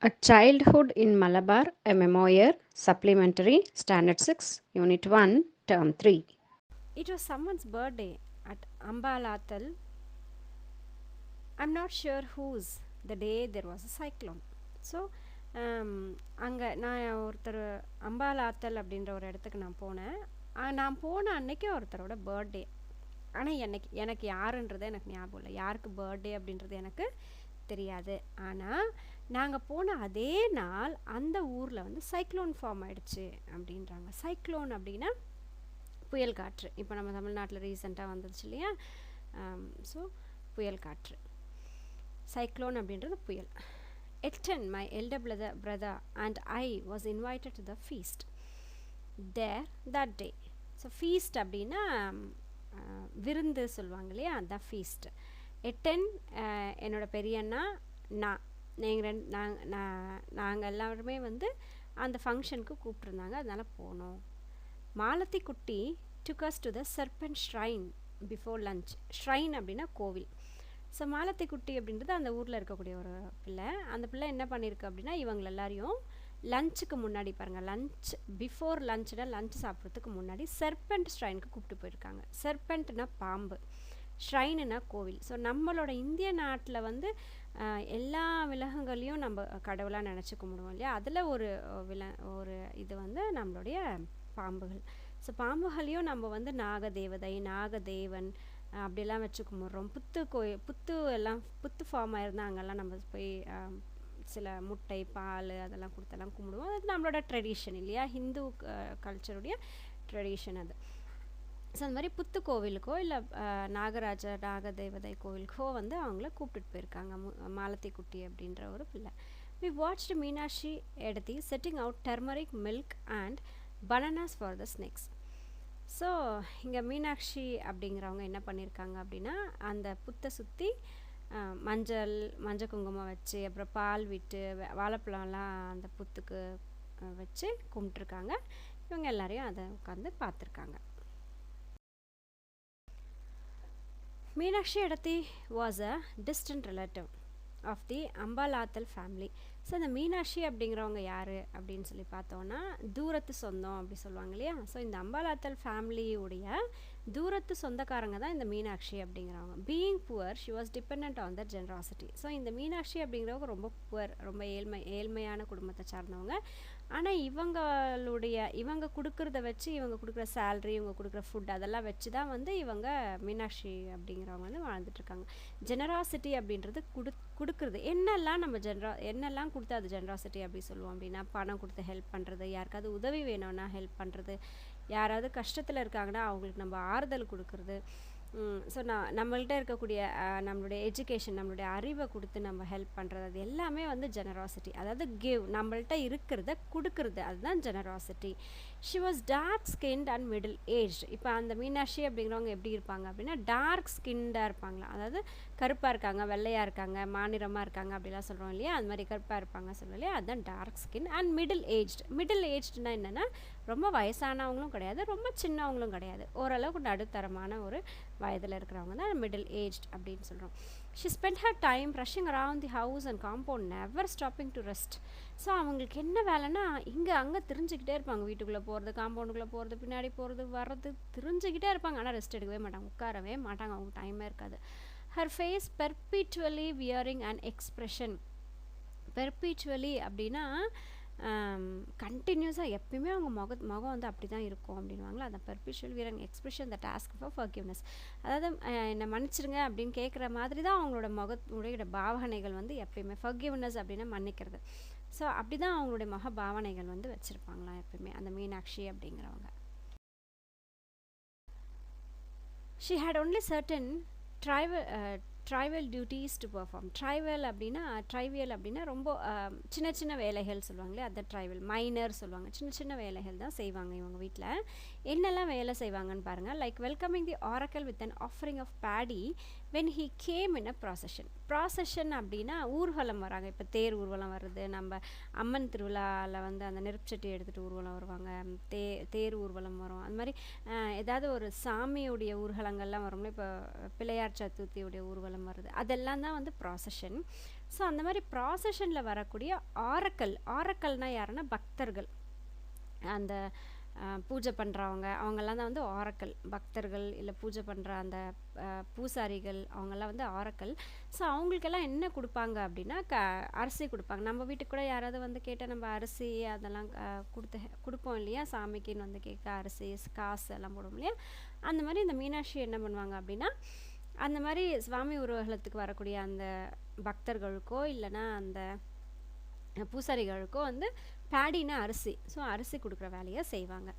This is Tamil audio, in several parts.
A Childhood in Malabar, a Memoir, Supplementary, Standard 6, Unit 1, Term 3. It was someone's birthday at Ambalathal. I'm not sure whose. The day there was a cyclone. So அங்கே நான் ஒருத்தர் அம்பாலாத்தல் அப்படின்ற ஒரு இடத்துக்கு நான் போனேன். நான் போன அன்னைக்கு ஒருத்தரோட பர்த்டே. ஆனால் எனக்கு யாருன்றது எனக்கு ஞாபகம் இல்லை. யாருக்கு பர்த்டே அப்படின்றது எனக்கு தெரியாது. ஆனால் நாங்கள் போன அதே நாள் அந்த ஊரில் வந்து சைக்ளோன் ஃபார்ம் ஆயிடுச்சு அப்படின்றாங்க. சைக்ளோன் அப்படின்னா புயல் காற்று. இப்போ நம்ம தமிழ்நாட்டில் ரீசெண்டாக வந்துடுச்சு இல்லையா? ஸோ புயல் காற்று. சைக்ளோன் அப்படின்றது புயல். Etten, my elder brother and I was invited to the feast there that day. So feast அப்படின்னா விருந்து சொல்லுவாங்க இல்லையா? அதுதான் ஃபீஸ்ட். எட்டன் என்னோடய பெரியண்ணா, நீங்கள் நாங்கள் எல்லாருமே வந்து அந்த ஃபங்க்ஷனுக்கு கூப்பிட்ருந்தாங்க. அதனால் போனோம். மாலத்தி குட்டி took us to the serpent shrine before lunch. shrine அப்படின்னா கோவில். ஸோ மாலத்தி குட்டி அப்படின்றது அந்த ஊரில் இருக்கக்கூடிய ஒரு பிள்ளை. அந்த பிள்ளை என்ன பண்ணியிருக்கு அப்படின்னா இவங்க எல்லாரையும் லஞ்சுக்கு முன்னாடி பாருங்கள், லஞ்ச் பிஃபோர் லஞ்சுனா லஞ்ச் சாப்பிட்றதுக்கு முன்னாடி செர்பெண்ட் ஷ்ரைனுக்கு கூப்பிட்டு போயிருக்காங்க. செர்பெண்ட்னா பாம்பு, ஷ்ரைனுனா கோவில். ஸோ நம்மளோட இந்திய நாட்டில் வந்து எல்லா விலங்குகளையும் நம்ம கடவுளாக நினச்சி கும்பிடுவோம் இல்லையா? அதில் ஒரு இது வந்து நம்மளுடைய பாம்புகள். ஸோ பாம்புகளையும் நம்ம வந்து நாகதேவதை, நாகதேவன் அப்படியெல்லாம் வச்சு கும்பிட்றோம். புத்து எல்லாம் புத்து ஃபார்ம் ஆயிருந்தால் அங்கெல்லாம் நம்ம போய் சில முட்டை, பால் அதெல்லாம் கொடுத்தெல்லாம் கும்பிடுவோம். அது நம்மளோட ட்ரெடிஷன் இல்லையா? ஹிந்து கல்ச்சருடைய ட்ரெடிஷன் அது. ஸோ அந்த மாதிரி புத்து கோவிலுக்கோ இல்லை நாகதேவதை கோவிலுக்கோ வந்து அவங்கள கூப்பிட்டுட்டு போயிருக்காங்க மாலத்தி குட்டி அப்படின்ற ஒரு பிள்ளை. We watched மீனாட்சி எடுத்தி setting out turmeric milk and bananas for the snakes. So இங்கே மீனாட்சி அப்படிங்கிறவங்க என்ன பண்ணியிருக்காங்க அப்படின்னா அந்த புத்தை சுற்றி மஞ்சள் குங்குமம் வச்சு அப்புறம் பால் விட்டு வாழைப்பழம்லாம் அந்த புத்துக்கு வச்சு கும்பிட்ருக்காங்க. இவங்க எல்லாரையும் அதை உட்காந்து பார்த்துருக்காங்க. மீனாட்சி இடத்தி was a distant relative of the Ambalathil family. So இந்த மீனாட்சி அப்படிங்கிறவங்க யார் அப்படின்னு சொல்லி பார்த்தோன்னா தூரத்து சொந்தம் அப்படி சொல்லுவாங்க இல்லையா? ஸோ இந்த அம்பாலாத்தல் ஃபேமிலியுடைய தூரத்து சொந்தக்காரங்க தான் இந்த மீனாட்சி அப்படிங்கிறவங்க. Being poor she was depend on their generosity. So இந்த மீனாட்சி அப்படிங்கிறவங்க ரொம்ப புவர், ரொம்ப ஏழ்மையான குடும்பத்தை சார்ந்தவங்க. ஆனால் இவங்க கொடுக்குறத வச்சு, இவங்க கொடுக்குற சேல்ரி, இவங்க கொடுக்குற ஃபுட் அதெல்லாம் வச்சு தான் வந்து இவங்க மீனாட்சி அப்படிங்கிறவங்க வந்து வாழ்ந்துட்டுருக்காங்க. ஜெனராசிட்டி அப்படின்றது கொடுக்குறது. என்னெல்லாம் கொடுத்து அது ஜெனராசிட்டி அப்படி சொல்லுவோம் அப்படின்னா பணம் கொடுத்து ஹெல்ப் பண்ணுறது, யாருக்காவது உதவி வேணும்னா ஹெல்ப் பண்ணுறது, யாராவது கஷ்டத்தில் இருக்காங்கன்னா அவங்களுக்கு நம்ம ஆறுதல் கொடுக்குறது. ஸோ நம்மள்கிட்ட இருக்கக்கூடிய நம்மளுடைய எஜுகேஷன், நம்மளுடைய அறிவை கொடுத்து நம்ம ஹெல்ப் பண்ணுறது, அது எல்லாமே வந்து ஜெனராசிட்டி. அதாவது கிவ், நம்மள்கிட்ட இருக்கிறத கொடுக்குறது, அதுதான் generosity. She was dark skinned and middle age. இப்போ அந்த மீனாட்சி அப்படிங்கிறவங்க எப்படி இருப்பாங்க அப்படின்னா டார்க் ஸ்கின்டாக இருப்பாங்களா, அதாவது கருப்பாக இருக்காங்க, வெள்ளையாக இருக்காங்க, மாநிறமாக இருக்காங்க அப்படிலாம் சொல்கிறோம் இல்லையா? அது மாதிரி கருப்பாக இருப்பாங்க சொல்கிறோம் இல்லையா? அதுதான் டார்க் ஸ்கின். அண்ட் மிடில் ஏஜ்டுனா என்னென்னா ரொம்ப வயசானவங்களும் கிடையாது, ரொம்ப சின்னவங்களும் கிடையாது, ஓரளவுக்கு நடுத்தரமான ஒரு வயதில் இருக்கிறவங்க தான் மிடில் ஏஜ்ட் அப்படின்னு சொல்கிறோம். She spend her time rushing around the house and compound, never stopping to rest. So அவங்களுக்கு என்ன வேலைன்னா இங்கே அங்கே திரிஞ்சுக்கிட்டே இருப்பாங்க. வீட்டுக்குள்ளே போகிறது, காம்பவுண்டுக்குள்ளே போகிறது, பின்னாடி போகிறது, வர்றது, திரிஞ்சுக்கிட்டே இருப்பாங்க. ஆனால் ரெஸ்ட் எடுக்கவே மாட்டாங்க, உட்காரவே மாட்டாங்க, அவங்க டைமே இருக்காது. Her face perpetually wearing and expression. Perpetually அப்படின்னா கண்டினியூஸாக எப்பயுமே அவங்க முகம் வந்து அப்படி தான் இருக்கும் அப்படின்வாங்களா. அந்த perpetual wearing expression the task for forgiveness. அதாவது என்னை மன்னிச்சிருங்க அப்படின்னு கேட்குற மாதிரி தான் அவங்களோட முகத்துடைய பாவனைகள் வந்து எப்பயுமே. ஃபர்கிவ்னஸ் அப்படின்னா மன்னிக்கிறது. ஸோ அப்படி தான் அவங்களுடைய முக பாவனைகள் வந்து வச்சுருப்பாங்களாம் எப்பயுமே அந்த மீனாட்சி அப்படிங்கிறவங்க. She had only certain trivial duties to perform. Trivial அப்படின்னா ரொம்ப சின்ன சின்ன வேலைகள் சொல்லுவாங்களே, அதை ட்ரைவல். மைனர் சொல்லுவாங்க. சின்ன சின்ன வேலைகள் தான் செய்வாங்க இவங்க வீட்டில். என்னெல்லாம் வேலை செய்வாங்கன்னு பாருங்கள். Like welcoming the oracle with an offering of paddy when he came in a procession. Procession அப்படின்னா ஊர்வலம் வராங்க. இப்போ தேர் ஊர்வலம் வருது, நம்ம அம்மன் திருவிழாவில் வந்து அந்த நெருப்புச்சட்டி எடுத்துகிட்டு ஊர்வலம் வருவாங்க, தேர் ஊர்வலம் வரும். அது மாதிரி ஏதாவது ஒரு சாமியுடைய ஊர்வலங்கள்லாம் வரும்ல. இப்போ பிள்ளையார் சதுர்த்தியுடைய ஊர்வலம் வருது, அதெல்லாம் தான் வந்து ப்ராசஷன். ஸோ அந்த மாதிரி ப்ராசஷனில் வரக்கூடிய ஆரக்கல்னால் யாருன்னா பக்தர்கள், அந்த பூஜை பண்ணுறவங்க அவங்கெல்லாம் தான் வந்து ஆரக்கல். பக்தர்கள் இல்லை பூஜை பண்ணுற அந்த பூசாரிகள் அவங்கெல்லாம் வந்து ஆரக்கல். ஸோ அவங்களுக்கெல்லாம் என்ன கொடுப்பாங்க அப்படின்னா அரிசி கொடுப்பாங்க. நம்ம வீட்டுக்கு கூட யாராவது வந்து கேட்டால் நம்ம அரிசி அதெல்லாம் கொடுப்போம் இல்லையா, சாமிக்குன்னு வந்து கேட்க அரிசி காசு எல்லாம் போடுவோம் இல்லையா. அந்த மாதிரி இந்த மீனாட்சி என்ன பண்ணுவாங்க அப்படின்னா, அந்த மாதிரி சுவாமி ஊர்வலத்துக்கு வரக்கூடிய அந்த பக்தர்களுக்கோ இல்லைன்னா அந்த பூசாரிகளுக்கோ வந்து பேடினா அரிசி, ஸோ அரிசி கொடுக்குற வேலையை செய்வாங்க.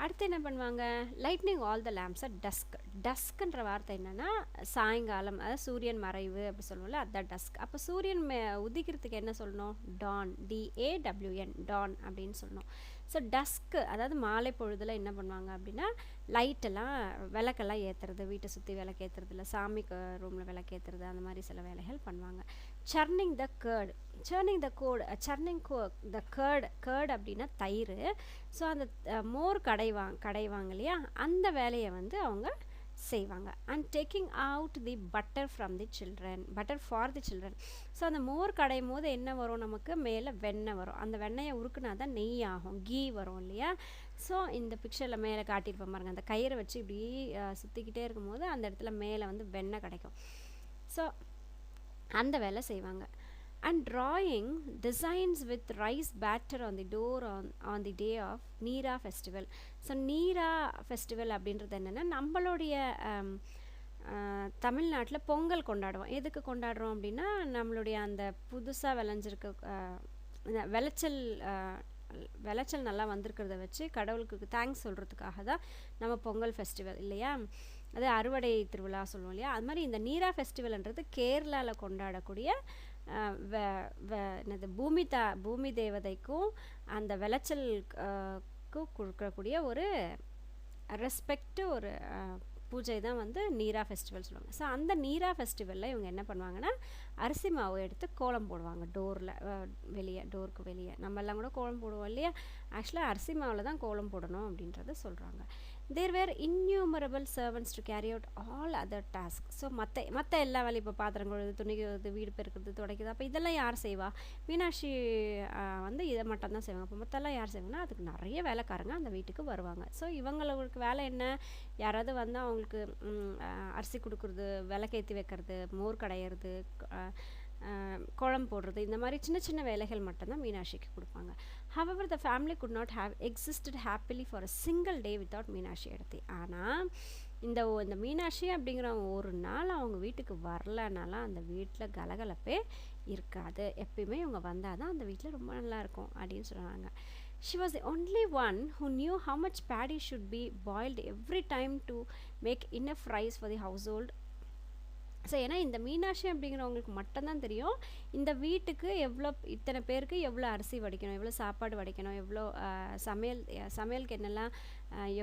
அடுத்து என்ன பண்ணுவாங்க, lightning all the lamps at dusk. டஸ்க்குன்ற வார்த்தை என்னென்னா சாயங்காலம், அதாவது சூரியன் மறைவு அப்படி சொல்லுவோம்ல, அதுதான் டஸ்க். அப்போ சூரியன் உதிக்கிறதுக்கு என்ன சொல்லணும், டான், DAWN, டான் அப்படின்னு சொல்லணும். ஸோ டஸ்க்கு அதாவது மாலை பொழுதில் என்ன பண்ணுவாங்க அப்படின்னா, லைட்டெல்லாம் விளக்கெல்லாம் ஏற்றுறது, வீட்டை சுற்றி விளக்கு ஏற்றுறது, இல்லை சாமிக்கு ரூமில் விளக்கு ஏற்றுறது, அந்த மாதிரி சில வேலைகள் பண்ணுவாங்க. சர்னிங் த கேர்ட், கேர்ட் அப்படின்னா தயிர். ஸோ அந்த மோர் கடைவாங்க இல்லையா, அந்த வேலையை வந்து அவங்க செய்வாங்க. And taking out the butter for the children. So அந்த மோர் கடையும் போது என்ன வரும், நமக்கு மேலே வெண்ணெய் வரும். அந்த வெண்ணெயை உருக்குனா தான் நெய் ஆகும், கீ வரும் இல்லையா. ஸோ இந்த பிக்சரில் மேலே காட்டியிருப்பேன் பாருங்க, அந்த கயிறை வச்சு இப்படி சுற்றிக்கிட்டே இருக்கும்போது அந்த இடத்துல மேலே வந்து வெண்ணெய் கிடைக்கும். ஸோ அந்த வேலை செய்வாங்க. And drawing designs with rice batter on the door on the day of நீரா ஃபெஸ்டிவல். ஸோ நீரா ஃபெஸ்டிவல் அப்படின்றது என்னென்னா, நம்மளுடைய தமிழ்நாட்டில் பொங்கல் கொண்டாடுவோம். எதுக்கு கொண்டாடுறோம் அப்படின்னா, நம்மளுடைய அந்த புதுசாக விளைச்சல் நல்லா வந்திருக்கிறத வச்சு கடவுளுக்கு தேங்க்ஸ் சொல்கிறதுக்காக தான் நம்ம பொங்கல் ஃபெஸ்டிவல் இல்லையா, அது அறுவடை திருவிழா சொல்லுவோம் இல்லையா. அது மாதிரி இந்த நீரா ஃபெஸ்டிவல்ன்றது கேரளாவில் கொண்டாடக்கூடிய என்னது பூமி தேவதைக்கும் அந்த விளைச்சலுக்கும் கொடுக்கக்கூடிய ஒரு ரெஸ்பெக்ட், ஒரு பூஜை தான் வந்து நீரா ஃபெஸ்டிவல் சொல்லுவாங்க. ஸோ அந்த நீரா ஃபெஸ்டிவலில் இவங்க என்ன பண்ணுவாங்கன்னா, அரிசி மாவு எடுத்து கோலம் போடுவாங்க டோருக்கு வெளியே. நம்ம எல்லாம் கூட கோலம் போடுவோம் இல்லையா, ஆக்சுவலாக அரிசி மாவில் தான் கோலம் போடணும் அப்படின்றத சொல்கிறாங்க. தேர் வேர் innumerable servants to carry out all other tasks. So மற்ற எல்லா வேலையும், இப்போ பாத்திரம் கழுவுறது, துணி கழுவுறது, வீடு பெருக்கிறது, துடைக்கிறது, அப்போ இதெல்லாம் யார் செய்வா, மீனாட்சி வந்து இதை மட்டும்தான் செய்வாங்க. அப்போ மற்றெல்லாம் யார் செய்வாங்கன்னா, அதுக்கு நிறைய வேலைக்காரங்க அந்த வீட்டுக்கு வருவாங்க. ஸோ இவங்களுக்கு வேலை என்ன, யாராவது வந்து அவங்களுக்கு அரிசி கொடுக்குறது, விளக்கேற்றி வைக்கிறது, மோர் கடையிறது, குழம்பு போடுறது, இந்த மாதிரி சின்ன சின்ன வேலைகள் மட்டும்தான் மீனாட்சிக்கு கொடுப்பாங்க. However, the family could not have existed happily for a single day without Meenakshi எடுத்து. ஆனால் இந்த மீனாட்சி அப்படிங்கிற ஒரு நாள் அவங்க வீட்டுக்கு வரலனாலாம் அந்த வீட்டில் கலகலப்பே இருக்காது. எப்பயுமே இவங்க வந்தால் தான் அந்த வீட்டில் ரொம்ப நல்லாயிருக்கும் அப்படின்னு சொல்கிறாங்க. She was the only one who knew how much paddy should be boiled every time to make enough rice for the household. So ஏன்னா இந்த மீனாட்சி அப்படிங்கிறவங்களுக்கு மட்டும்தான் தெரியும் இந்த வீட்டுக்கு இத்தனை பேருக்கு எவ்வளோ அரிசி வடிக்கணும், எவ்வளோ சாப்பாடு வடிக்கணும், எவ்வளோ சமையலுக்கு என்னெல்லாம்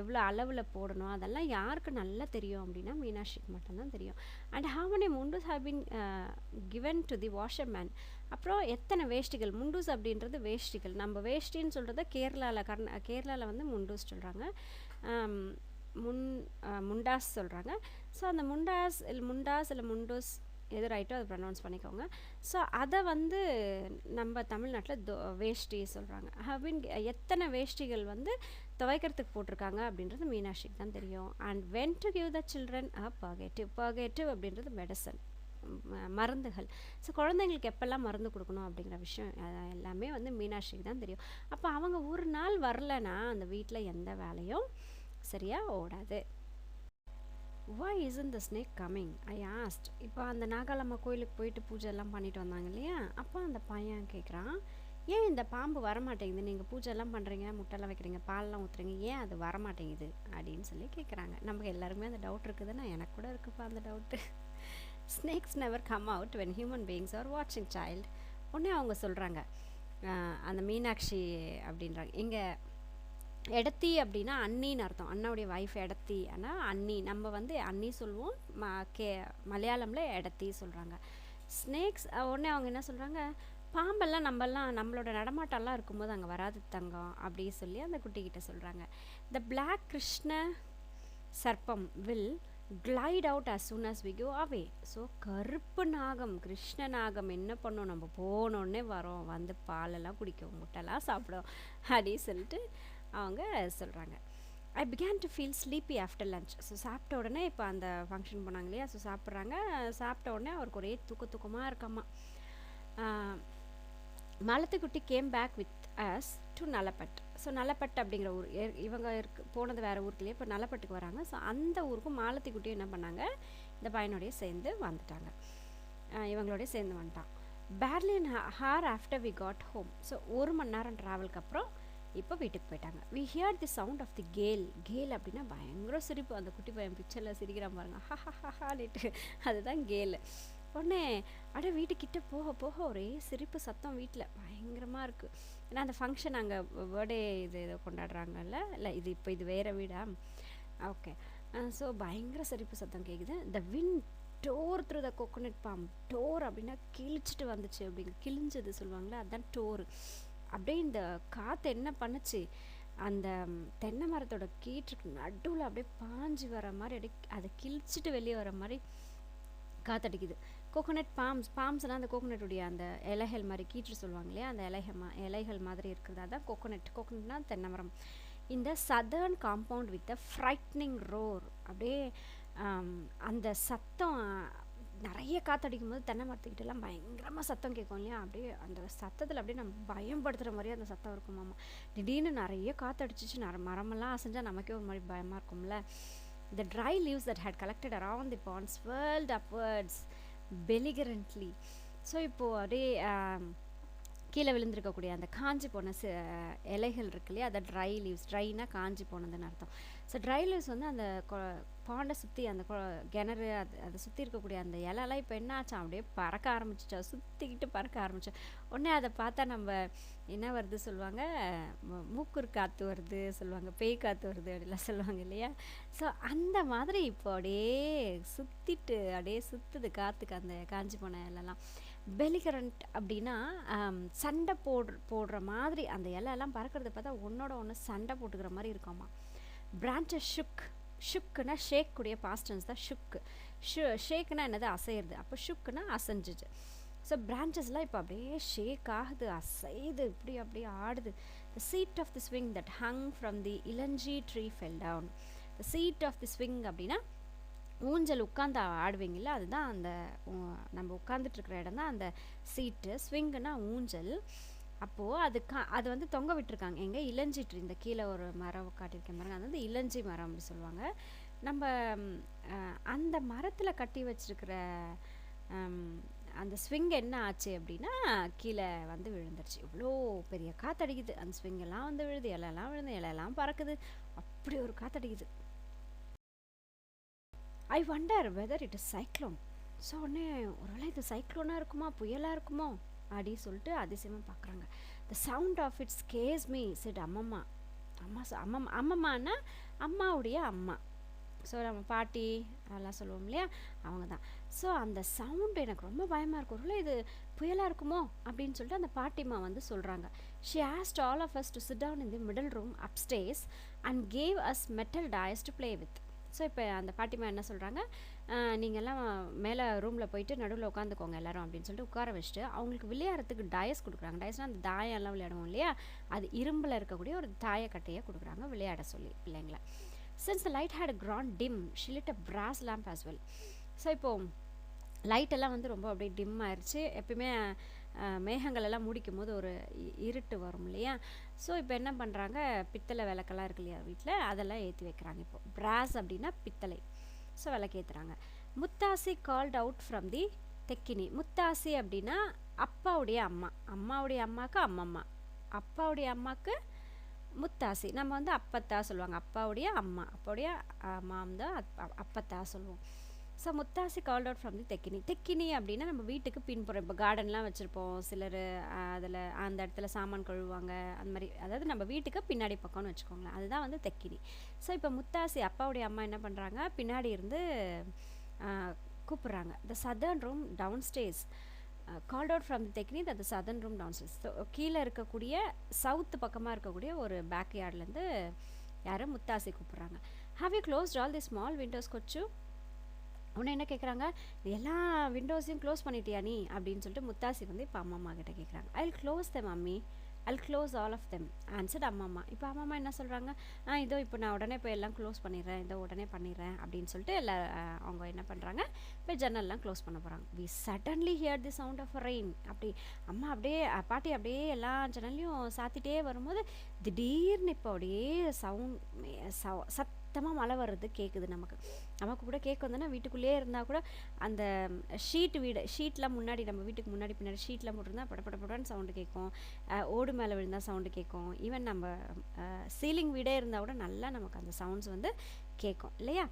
எவ்வளோ அளவில் போடணும், அதெல்லாம் யாருக்கு நல்லா தெரியும் அப்படின்னா மீனாட்சிக்கு மட்டும்தான் தெரியும். And how many mundus have been given to the washerman. அப்புறம் எத்தனை வேஷ்டிகள், முண்டூஸ் அப்படின்றது வேஷ்டிகள், நம்ம வேஷ்டின்னு சொல்கிறத கேரளாவில் வந்து முண்டூஸ் சொல்கிறாங்க, முண்டாஸ் சொல்கிறாங்க. ஸோ அந்த முண்டாஸ் இல்லை முண்டூஸ் எது ரைட்டோ அதை ப்ரொனவுன்ஸ் பண்ணிக்கோங்க. ஸோ அதை வந்து நம்ம தமிழ்நாட்டில் வேஷ்டி சொல்கிறாங்க. எத்தனை வேஷ்டிகள் வந்து துவைக்கிறதுக்கு போட்டிருக்காங்க அப்படின்றது மீனாட்சிக்கு தான் தெரியும். And when to give the children purgative அப்படின்றது மெடிசன், மருந்துகள். ஸோ குழந்தைங்களுக்கு எப்போல்லாம் மருந்து கொடுக்கணும் அப்படிங்கிற விஷயம் எல்லாமே வந்து மீனாட்சிக்கு தான் தெரியும். அப்போ அவங்க ஒரு நாள் வரலைன்னா அந்த வீட்டில் எந்த வேலையும் சரியாக ஓடாது. Why isn't the snake coming? I asked. இப்போ அந்த நாகாலம்மா கோயிலுக்கு போயிட்டு பூஜை எல்லாம் பண்ணிட்டு வந்தாங்க இல்லையா, அப்போ அந்த பையன் கேட்குறான், ஏன் இந்த பாம்பு வரமாட்டேங்குது, நீங்கள் பூஜை எல்லாம் பண்ணுறீங்க, முட்டைலாம் வைக்கிறீங்க, பாலெலாம் ஊற்றுறீங்க, ஏன் அது வரமாட்டேங்குது அப்படின்னு சொல்லி கேட்குறாங்க. நமக்கு எல்லாருக்குமே அந்த டவுட் இருக்குதுன்னா எனக்கு கூட இருக்குப்பா அந்த doubt. Snakes never come out when human beings are watching child. உடனே அவங்க சொல்கிறாங்க, அந்த மீனாட்சி அப்படின்றாங்க, இங்கே எடத்தி அப்படின்னா அண்ணின்னு அர்த்தம், அண்ணாவுடைய வைஃப் எடத்தி, ஆனால் அண்ணி, நம்ம வந்து அண்ணி சொல்லுவோம், மலையாளமில் எடத்தி சொல்கிறாங்க. ஸ்னேக்ஸ் உடனே அவங்க என்ன சொல்கிறாங்க, பாம்பெல்லாம் நம்மளோட நடமாட்டம்லாம் இருக்கும்போது அங்கே வராது தங்கம் அப்படி சொல்லி அந்த குட்டிக்கிட்ட சொல்கிறாங்க. த பிளாக் கிருஷ்ண சர்ப்பம் will glide out as soon as we go away. So கருப்பு நாகம் கிருஷ்ண நாகம் என்ன பண்ணோம், நம்ம போனோடனே வரோம், வந்து பாலெல்லாம் குடிக்கும், முட்டைலாம் சாப்பிடும் அப்படி சொல்லிட்டு அவங்க சொல்கிறாங்க. I began to feel sleepy after lunch. So சாப்பிட்ட உடனே இப்போ அந்த ஃபங்க்ஷன் போனாங்க இல்லையா, ஸோ சாப்பிட்றாங்க. சாப்பிட்ட உடனே அவருக்கு ஒரே தூக்கமாக இருக்காமா. Malathikutty came back with us to Nalappat. So Nalappat அப்படிங்கிற ஊர், இவங்க போனது வேறு ஊருக்குள்ளேயே, இப்போ நலப்பட்டுக்கு வராங்க. ஸோ அந்த ஊருக்கும் மாலத்திக்குட்டியும் என்ன பண்ணாங்க, இந்த பையனோடய சேர்ந்து வந்துட்டாங்க, இவங்களோடய சேர்ந்து வந்துட்டான். Barely and hour after we got home. So 1 மணி நேரம் ட்ராவலுக்கு அப்புறம் இப்போ வீட்டுக்கு போயிட்டாங்க. We hear the sound of the gale. Gale அப்படின்னா பயங்கர சிரிப்பு. அந்த குட்டி பையன் பிக்சரில் சிரிக்கிறான் பாருங்க, ஹஹாஹாலிட்டு, அதுதான் கேலு. உடனே வீட்டுக்கிட்ட போக போக ஒரே சிரிப்பு சத்தம் வீட்டில் பயங்கரமாக இருக்குது. ஏன்னா அந்த ஃபங்க்ஷன் அங்கே பர்த்டே இது கொண்டாடுறாங்கல்ல, இல்லை இது வேறு வீடா, ஓகே. ஸோ பயங்கர சிரிப்பு சத்தம் கேட்குது. The wind tore through the coconut palm. Tore அப்படின்னா கிழிச்சிட்டு வந்துச்சு, அப்படிங்க கிழிஞ்சது சொல்லுவாங்களே, அதுதான் டோர். அப்படியே இந்த காற்று என்ன பண்ணுச்சு, அந்த தென்னை மரத்தோட கீற்றுக்கு நடுவில் அப்படியே பாஞ்சு வர மாதிரி, அப்படியே அதை கிழிச்சிட்டு வெளியே வர மாதிரி காற்றடிக்குது. கோகோனட் பாம்ஸ்னால் அந்த கோகோனட்டுடைய அந்த இலைகள் மாதிரி, கீற்று சொல்லுவாங்க இல்லையா, அந்த இலைகள் மாதிரி இருக்கிறது அதான் கோகோனட்னா தென்னை மரம். இந்த southern compound with a frightening roar. அப்படியே அந்த சத்தம் நிறைய காற்றடிக்கும் போது தென்னை மரத்துக்கிட்டலாம் பயங்கரமாக சத்தம் கேட்கும் இல்லையா, அப்படியே அந்த சத்தத்தில் அப்படியே நம்ம பயன்படுத்துகிற மாதிரியே அந்த சத்தம் இருக்குமாம்மா. திடீர்னு நிறைய காற்றடிச்சிச்சு, மரமெல்லாம் அசைஞ்சால் நமக்கே ஒரு மாதிரி பயமாக இருக்கும்ல. The dry leaves that had collected around the pond swirled upwards belligerently. So இப்போது அப்படியே கீழே விழுந்திருக்கக்கூடிய அந்த காஞ்சி போன இலைகள் இருக்கு இல்லையா, அதை ட்ரை லீவ்ஸ். ட்ரைனா காஞ்சி போனதுன்னு அர்த்தம். ஸோ ட்ரை லீவ்ஸ் வந்து அந்த பாண்டை சுற்றி, அந்த கிணறு அதை சுற்றி இருக்கக்கூடிய அந்த இலைலாம் இப்போ என்ன ஆச்சா, அப்படியே பறக்க ஆரம்பிச்சிச்சா, சுற்றிக்கிட்டு பறக்க ஆரம்பிச்சோம். உடனே அதை பார்த்தா நம்ம என்ன வருது சொல்லுவாங்க, மூக்குர் காற்று வருது சொல்லுவாங்க, பேய் காற்று வருது அப்படிலாம் சொல்லுவாங்க இல்லையா. ஸோ அந்த மாதிரி இப்போ அப்படியே சுற்றிட்டு அப்படியே சுற்றுது காற்றுக்கு அந்த காஞ்சி போன இலைலாம். பெலிகரண்ட் அப்படின்னா சண்டை போடுற மாதிரி, அந்த இலையெல்லாம் பறக்கிறத பார்த்தா ஒன்றோட ஒன்று சண்டை போட்டுக்கிற மாதிரி இருக்காமா. பிரான்ச்சஸ் ஷுக்குன்னா ஷேக் கூடிய பாஸ்டன்ஸ் தான் ஷுக்கு. ஷேக்குனா என்னது, அசையிறது. அப்போ ஷுக்குன்னா அசைஞ்சிச்சு. ஸோ பிரான்ச்சஸ்லாம் இப்போ அப்படியே ஷேக் ஆகுது, அசையுது, இப்படி அப்படியே ஆடுது. The seat of the swing that hung from the இளஞ்சி tree fell down. The seat of the swing அப்படின்னா ஊஞ்சல் உட்காந்து ஆடுவீங்கள்ல, அதுதான் அந்த நம்ம உட்காந்துட்ருக்கிற இடம் தான் அந்த சீட்டு. ஸ்விங்குன்னா ஊஞ்சல். அப்போது அது வந்து தொங்க விட்டுருக்காங்க. எங்கே, இளஞ்சி ட்ரீ, இந்த கீழே ஒரு மரம் காட்டியிருக்கேன் பாருங்க, அது வந்து இளஞ்சி மரம் அப்படி சொல்லுவாங்க. நம்ம அந்த மரத்தில் கட்டி வச்சிருக்கிற அந்த ஸ்விங் என்ன ஆச்சு அப்படின்னா கீழே வந்து விழுந்துருச்சு. இவ்வளோ பெரிய காற்றடிக்குது, அந்த ஸ்விங்கெல்லாம் வந்து விழுது, இலையெல்லாம் விழுந்து, இலையெல்லாம் பறக்குது, அப்படி ஒரு காற்றடிக்குது. I wonder whether it is cyclone. So உடனே ஒருவேளை இது சைக்ளோனாக இருக்குமா, புயலாக இருக்குமோ அப்படின்னு சொல்லிட்டு அதிசயமாக பார்க்குறாங்க. The sound of it scares me said அம்மம்மா. அம்மம்மானா அம்மாவுடைய அம்மா. ஸோ நம்ம பாட்டி அதெல்லாம் சொல்லுவோம் இல்லையா, அவங்க தான். ஸோ அந்த சவுண்டு எனக்கு ரொம்ப பயமாக இருக்கும், ஒருவேளை இது புயலாக இருக்குமோ அப்படின்னு சொல்லிட்டு அந்த பாட்டிம்மா வந்து சொல்கிறாங்க. She asked all of us to sit down in the middle room upstairs and gave us metal dice to play with. So இப்போ அந்த பாட்டிமா என்ன சொல்கிறாங்க, நீங்கள்லாம் மேலே ரூமில் போயிட்டு நடுவில் உட்காந்துக்கோங்க எல்லோரும் அப்படின்னு சொல்லிட்டு உட்கார வச்சுட்டு அவங்களுக்கு விளையாடுறதுக்கு டயஸ் கொடுக்குறாங்க. டயஸ்னால் அந்த தாயெல்லாம் விளையாடுவோம் இல்லையா, அது இரும்பில் இருக்கக்கூடிய ஒரு தாயக்கட்டையை கொடுக்குறாங்க விளையாட சொல்லி பிள்ளைங்கள. Since the light had grown dim she lit a brass lamp as well. So இப்போது லைட்டெல்லாம் வந்து ரொம்ப அப்படியே டிம் ஆயிடுச்சு. எப்பயுமே மேகங்கள் எல்லாம் முடிக்கும் போது ஒரு இருட்டு வரும் இல்லையா. ஸோ இப்போ என்ன பண்ணுறாங்க, பித்தளை விளக்கெல்லாம் இருக்கு இல்லையா வீட்டில், அதெல்லாம் ஏற்றி வைக்கிறாங்க. இப்போ பிராஸ் அப்படின்னா பித்தளை. ஸோ விளக்கு ஏற்றுறாங்க. முத்தாசி கால்ட் அவுட் ஃப்ரம் தி தெக்கினி. முத்தாசி அப்படின்னா அப்பாவுடைய அம்மா, அம்மாவுடைய அம்மாவுக்கு அம்மம்மா, அப்பாவுடைய அம்மாவுக்கு முத்தாசி. நம்ம வந்து அப்பத்தா சொல்லுவாங்க, அப்பாவுடைய அம்மா, அப்பாவுடைய மாம் தான் அப்பத்தா சொல்லுவோம். So Muthassi called out from the Thekkini. Thekkini அப்படின்னா நம்ம வீட்டுக்கு பின்புறம், இப்போ கார்டன்லாம் வச்சுருப்போம் சிலர், அதில் அந்த இடத்துல சாமான் கழுவுவாங்க அந்த மாதிரி, அதாவது நம்ம வீட்டுக்கு பின்னாடி பக்கம்னு வச்சுக்கோங்களேன், அதுதான் வந்து தெக்கினி. ஸோ இப்போ முத்தாசி அப்பாவுடைய அம்மா என்ன பண்ணுறாங்க, பின்னாடி இருந்து கூப்பிட்றாங்க. The southern room downstairs called out from the Thekkini that the southern room downstairs. So கீழே இருக்கக்கூடிய சவுத்து பக்கமாக இருக்கக்கூடிய ஒரு பேக் யார்ட்லேருந்து யாரும் முத்தாசி கூப்பிட்றாங்க. Have you closed all the small windows Kochu. உடனே என்ன கேட்குறாங்க, எல்லா விண்டோஸையும் க்ளோஸ் பண்ணிட்டியா நீ அப்படின்னு சொல்லிட்டு முத்தாசி வந்து இப்போ அம்மம்மா கிட்ட கேட்குறாங்க. I will close them mummy, I will close all of them answered அம்மம்மா. இப்போ அம்மம்மா என்ன சொல்கிறாங்க, இதோ இப்போ நான் உடனே இப்போ எல்லாம் க்ளோஸ் பண்ணிடுறேன், இதோ உடனே பண்ணிடுறேன் அப்படின்னு சொல்லிட்டு அவங்க என்ன பண்ணுறாங்க, இப்போ ஜன்னல்லாம் க்ளோஸ் பண்ண போகிறாங்க. We suddenly hear the sound of rain. அப்படி அம்மா அப்படியே பாட்டி அப்படியே எல்லா ஜன்னல்லையும் சாத்திட்டே வரும்போது திடீர்னு இப்போ அப்படியே சத்தமாக மழை வர்றது கேட்குது நமக்கு கூட கேட்க வந்தோன்னா வீட்டுக்குள்ளேயே இருந்தால் கூட அந்த ஷீட்லாம் முன்னாடி நம்ம வீட்டுக்கு முன்னாடி பின்னாடி ஷீட்லாம் போட்டிருந்தா படப்படப்படன்னு சவுண்டு கேட்கும். ஓடு மேலே விழுந்தால் சவுண்டு கேட்கும். ஈவன் நம்ம சீலிங் வீடே இருந்தால் கூட நல்லா நமக்கு அந்த சவுண்ட்ஸ் வந்து கேட்கும் இல்லையா.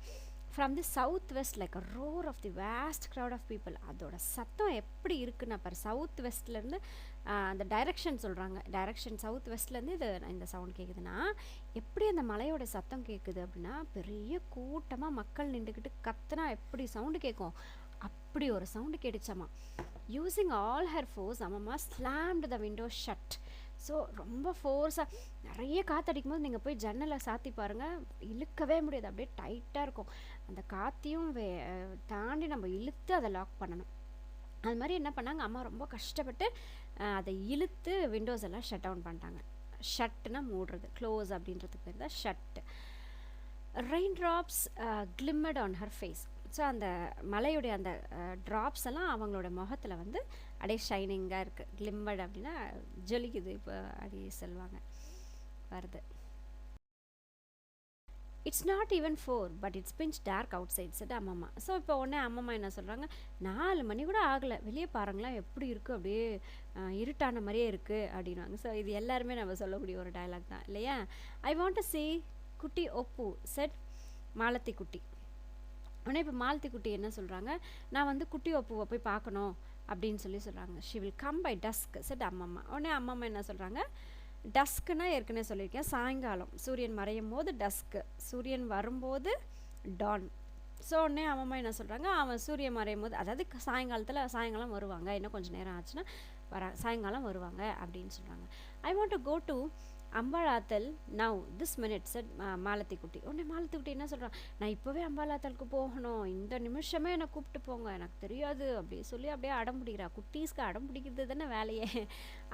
From the south west like a roar of the vast crowd of people. அதோட சத்தம் எப்படி இருக்குன்னா பாரு, சவுத் வெஸ்ட்லேருந்து அந்த டைரக்ஷன் சொல்கிறாங்க, டைரக்ஷன் சவுத் வெஸ்ட்லேருந்து இந்த சவுண்ட் கேட்குதுன்னா எப்படி அந்த மலையோட சத்தம் கேட்குது அப்படின்னா, பெரிய கூட்டமாக மக்கள் நின்றுக்கிட்டு கத்துனா எப்படி சவுண்டு கேட்கும், அப்படி ஒரு சவுண்டு கேட்டுச்சாமா. Using all her force Ammamma slammed the window shut. So ரொம்ப ஃபோர்ஸாக நிறைய காற்றடிக்கும் போது நீங்கள் போய் ஜன்னலை சாத்தி பாருங்கள், இழுக்கவே முடியாது, அப்படியே டைட்டாக இருக்கும். அந்த காற்றையும் தாண்டி நம்ம இழுத்து அதை லாக் பண்ணணும். அது மாதிரி என்ன பண்ணாங்க, அம்மா ரொம்ப கஷ்டப்பட்டு அதை இழுத்து விண்டோஸ் எல்லாம் ஷட் டவுன் பண்ணிட்டாங்க. ஷட்டுனா மூடுறது, க்ளோஸ் அப்படின்றதுக்கு பேர் தான் shut. Raindrops glimmered on her face. So அந்த மலையுடைய அந்த ட்ராப்ஸ் எல்லாம் அவங்களோட முகத்தில் வந்து அப்படியே ஷைனிங்காக இருக்குது. கிளிம்மர்ட் அப்படின்னா ஜொலிக்குது, இப்போ அப்படி சொல்லுவாங்க வருது. It's not even 4 but it's pitch dark outside said அம்மம்மா. ஸோ இப்போ உடனே அம்மம்மா என்ன சொல்கிறாங்க, 4 மணி கூட ஆகலை, வெளியே பாருங்களேன் எப்படி இருக்குது, அப்படியே இருட்டான மாதிரியே இருக்குது அப்படின்னாங்க. ஸோ இது எல்லாருமே நம்ம சொல்லக்கூடிய ஒரு டயலாக் தான் இல்லையா. ஐ வாண்ட் டு see குட்டி ஒப்பு செட் மாலத்தி குட்டி. உடனே இப்போ மாலத்தி குட்டி என்ன சொல்கிறாங்க, நான் வந்து குட்டி ஒப்புவை போய் பார்க்கணும் அப்படின்னு சொல்கிறாங்க. She will come by dusk said அம்மம்மா. உடனே அம்மம்மா என்ன சொல்கிறாங்க, டஸ்க்குன்னா ஏற்கனவே சொல்லியிருக்கேன், சாயங்காலம் சூரியன் மறையும் போது டஸ்க்கு, சூரியன் வரும்போது டான். ஸோ உடனே அம்மம்மா என்ன சொல்கிறாங்க, அவன் சூரியன் மறையும் போது, அதாவது சாயங்காலம் வருவாங்க, இன்னும் கொஞ்சம் நேரம் ஆச்சுன்னா சாயங்காலம் வருவாங்க அப்படின்னு சொல்கிறாங்க. I want to go to Ambalathil now this minute said Malathikutty. உடனே மாலத்தி குட்டி என்ன சொல்கிறான், நான் இப்போவே அம்பாலாத்தலுக்கு போகணும், இந்த நிமிஷமே என்னை கூப்பிட்டு போங்க, எனக்கு தெரியாது அப்படி சொல்லி அப்படியே அடம் பிடிக்கிறா. குட்டீஸ்க்கு அடம் பிடிக்கிறது தானே வேலையே.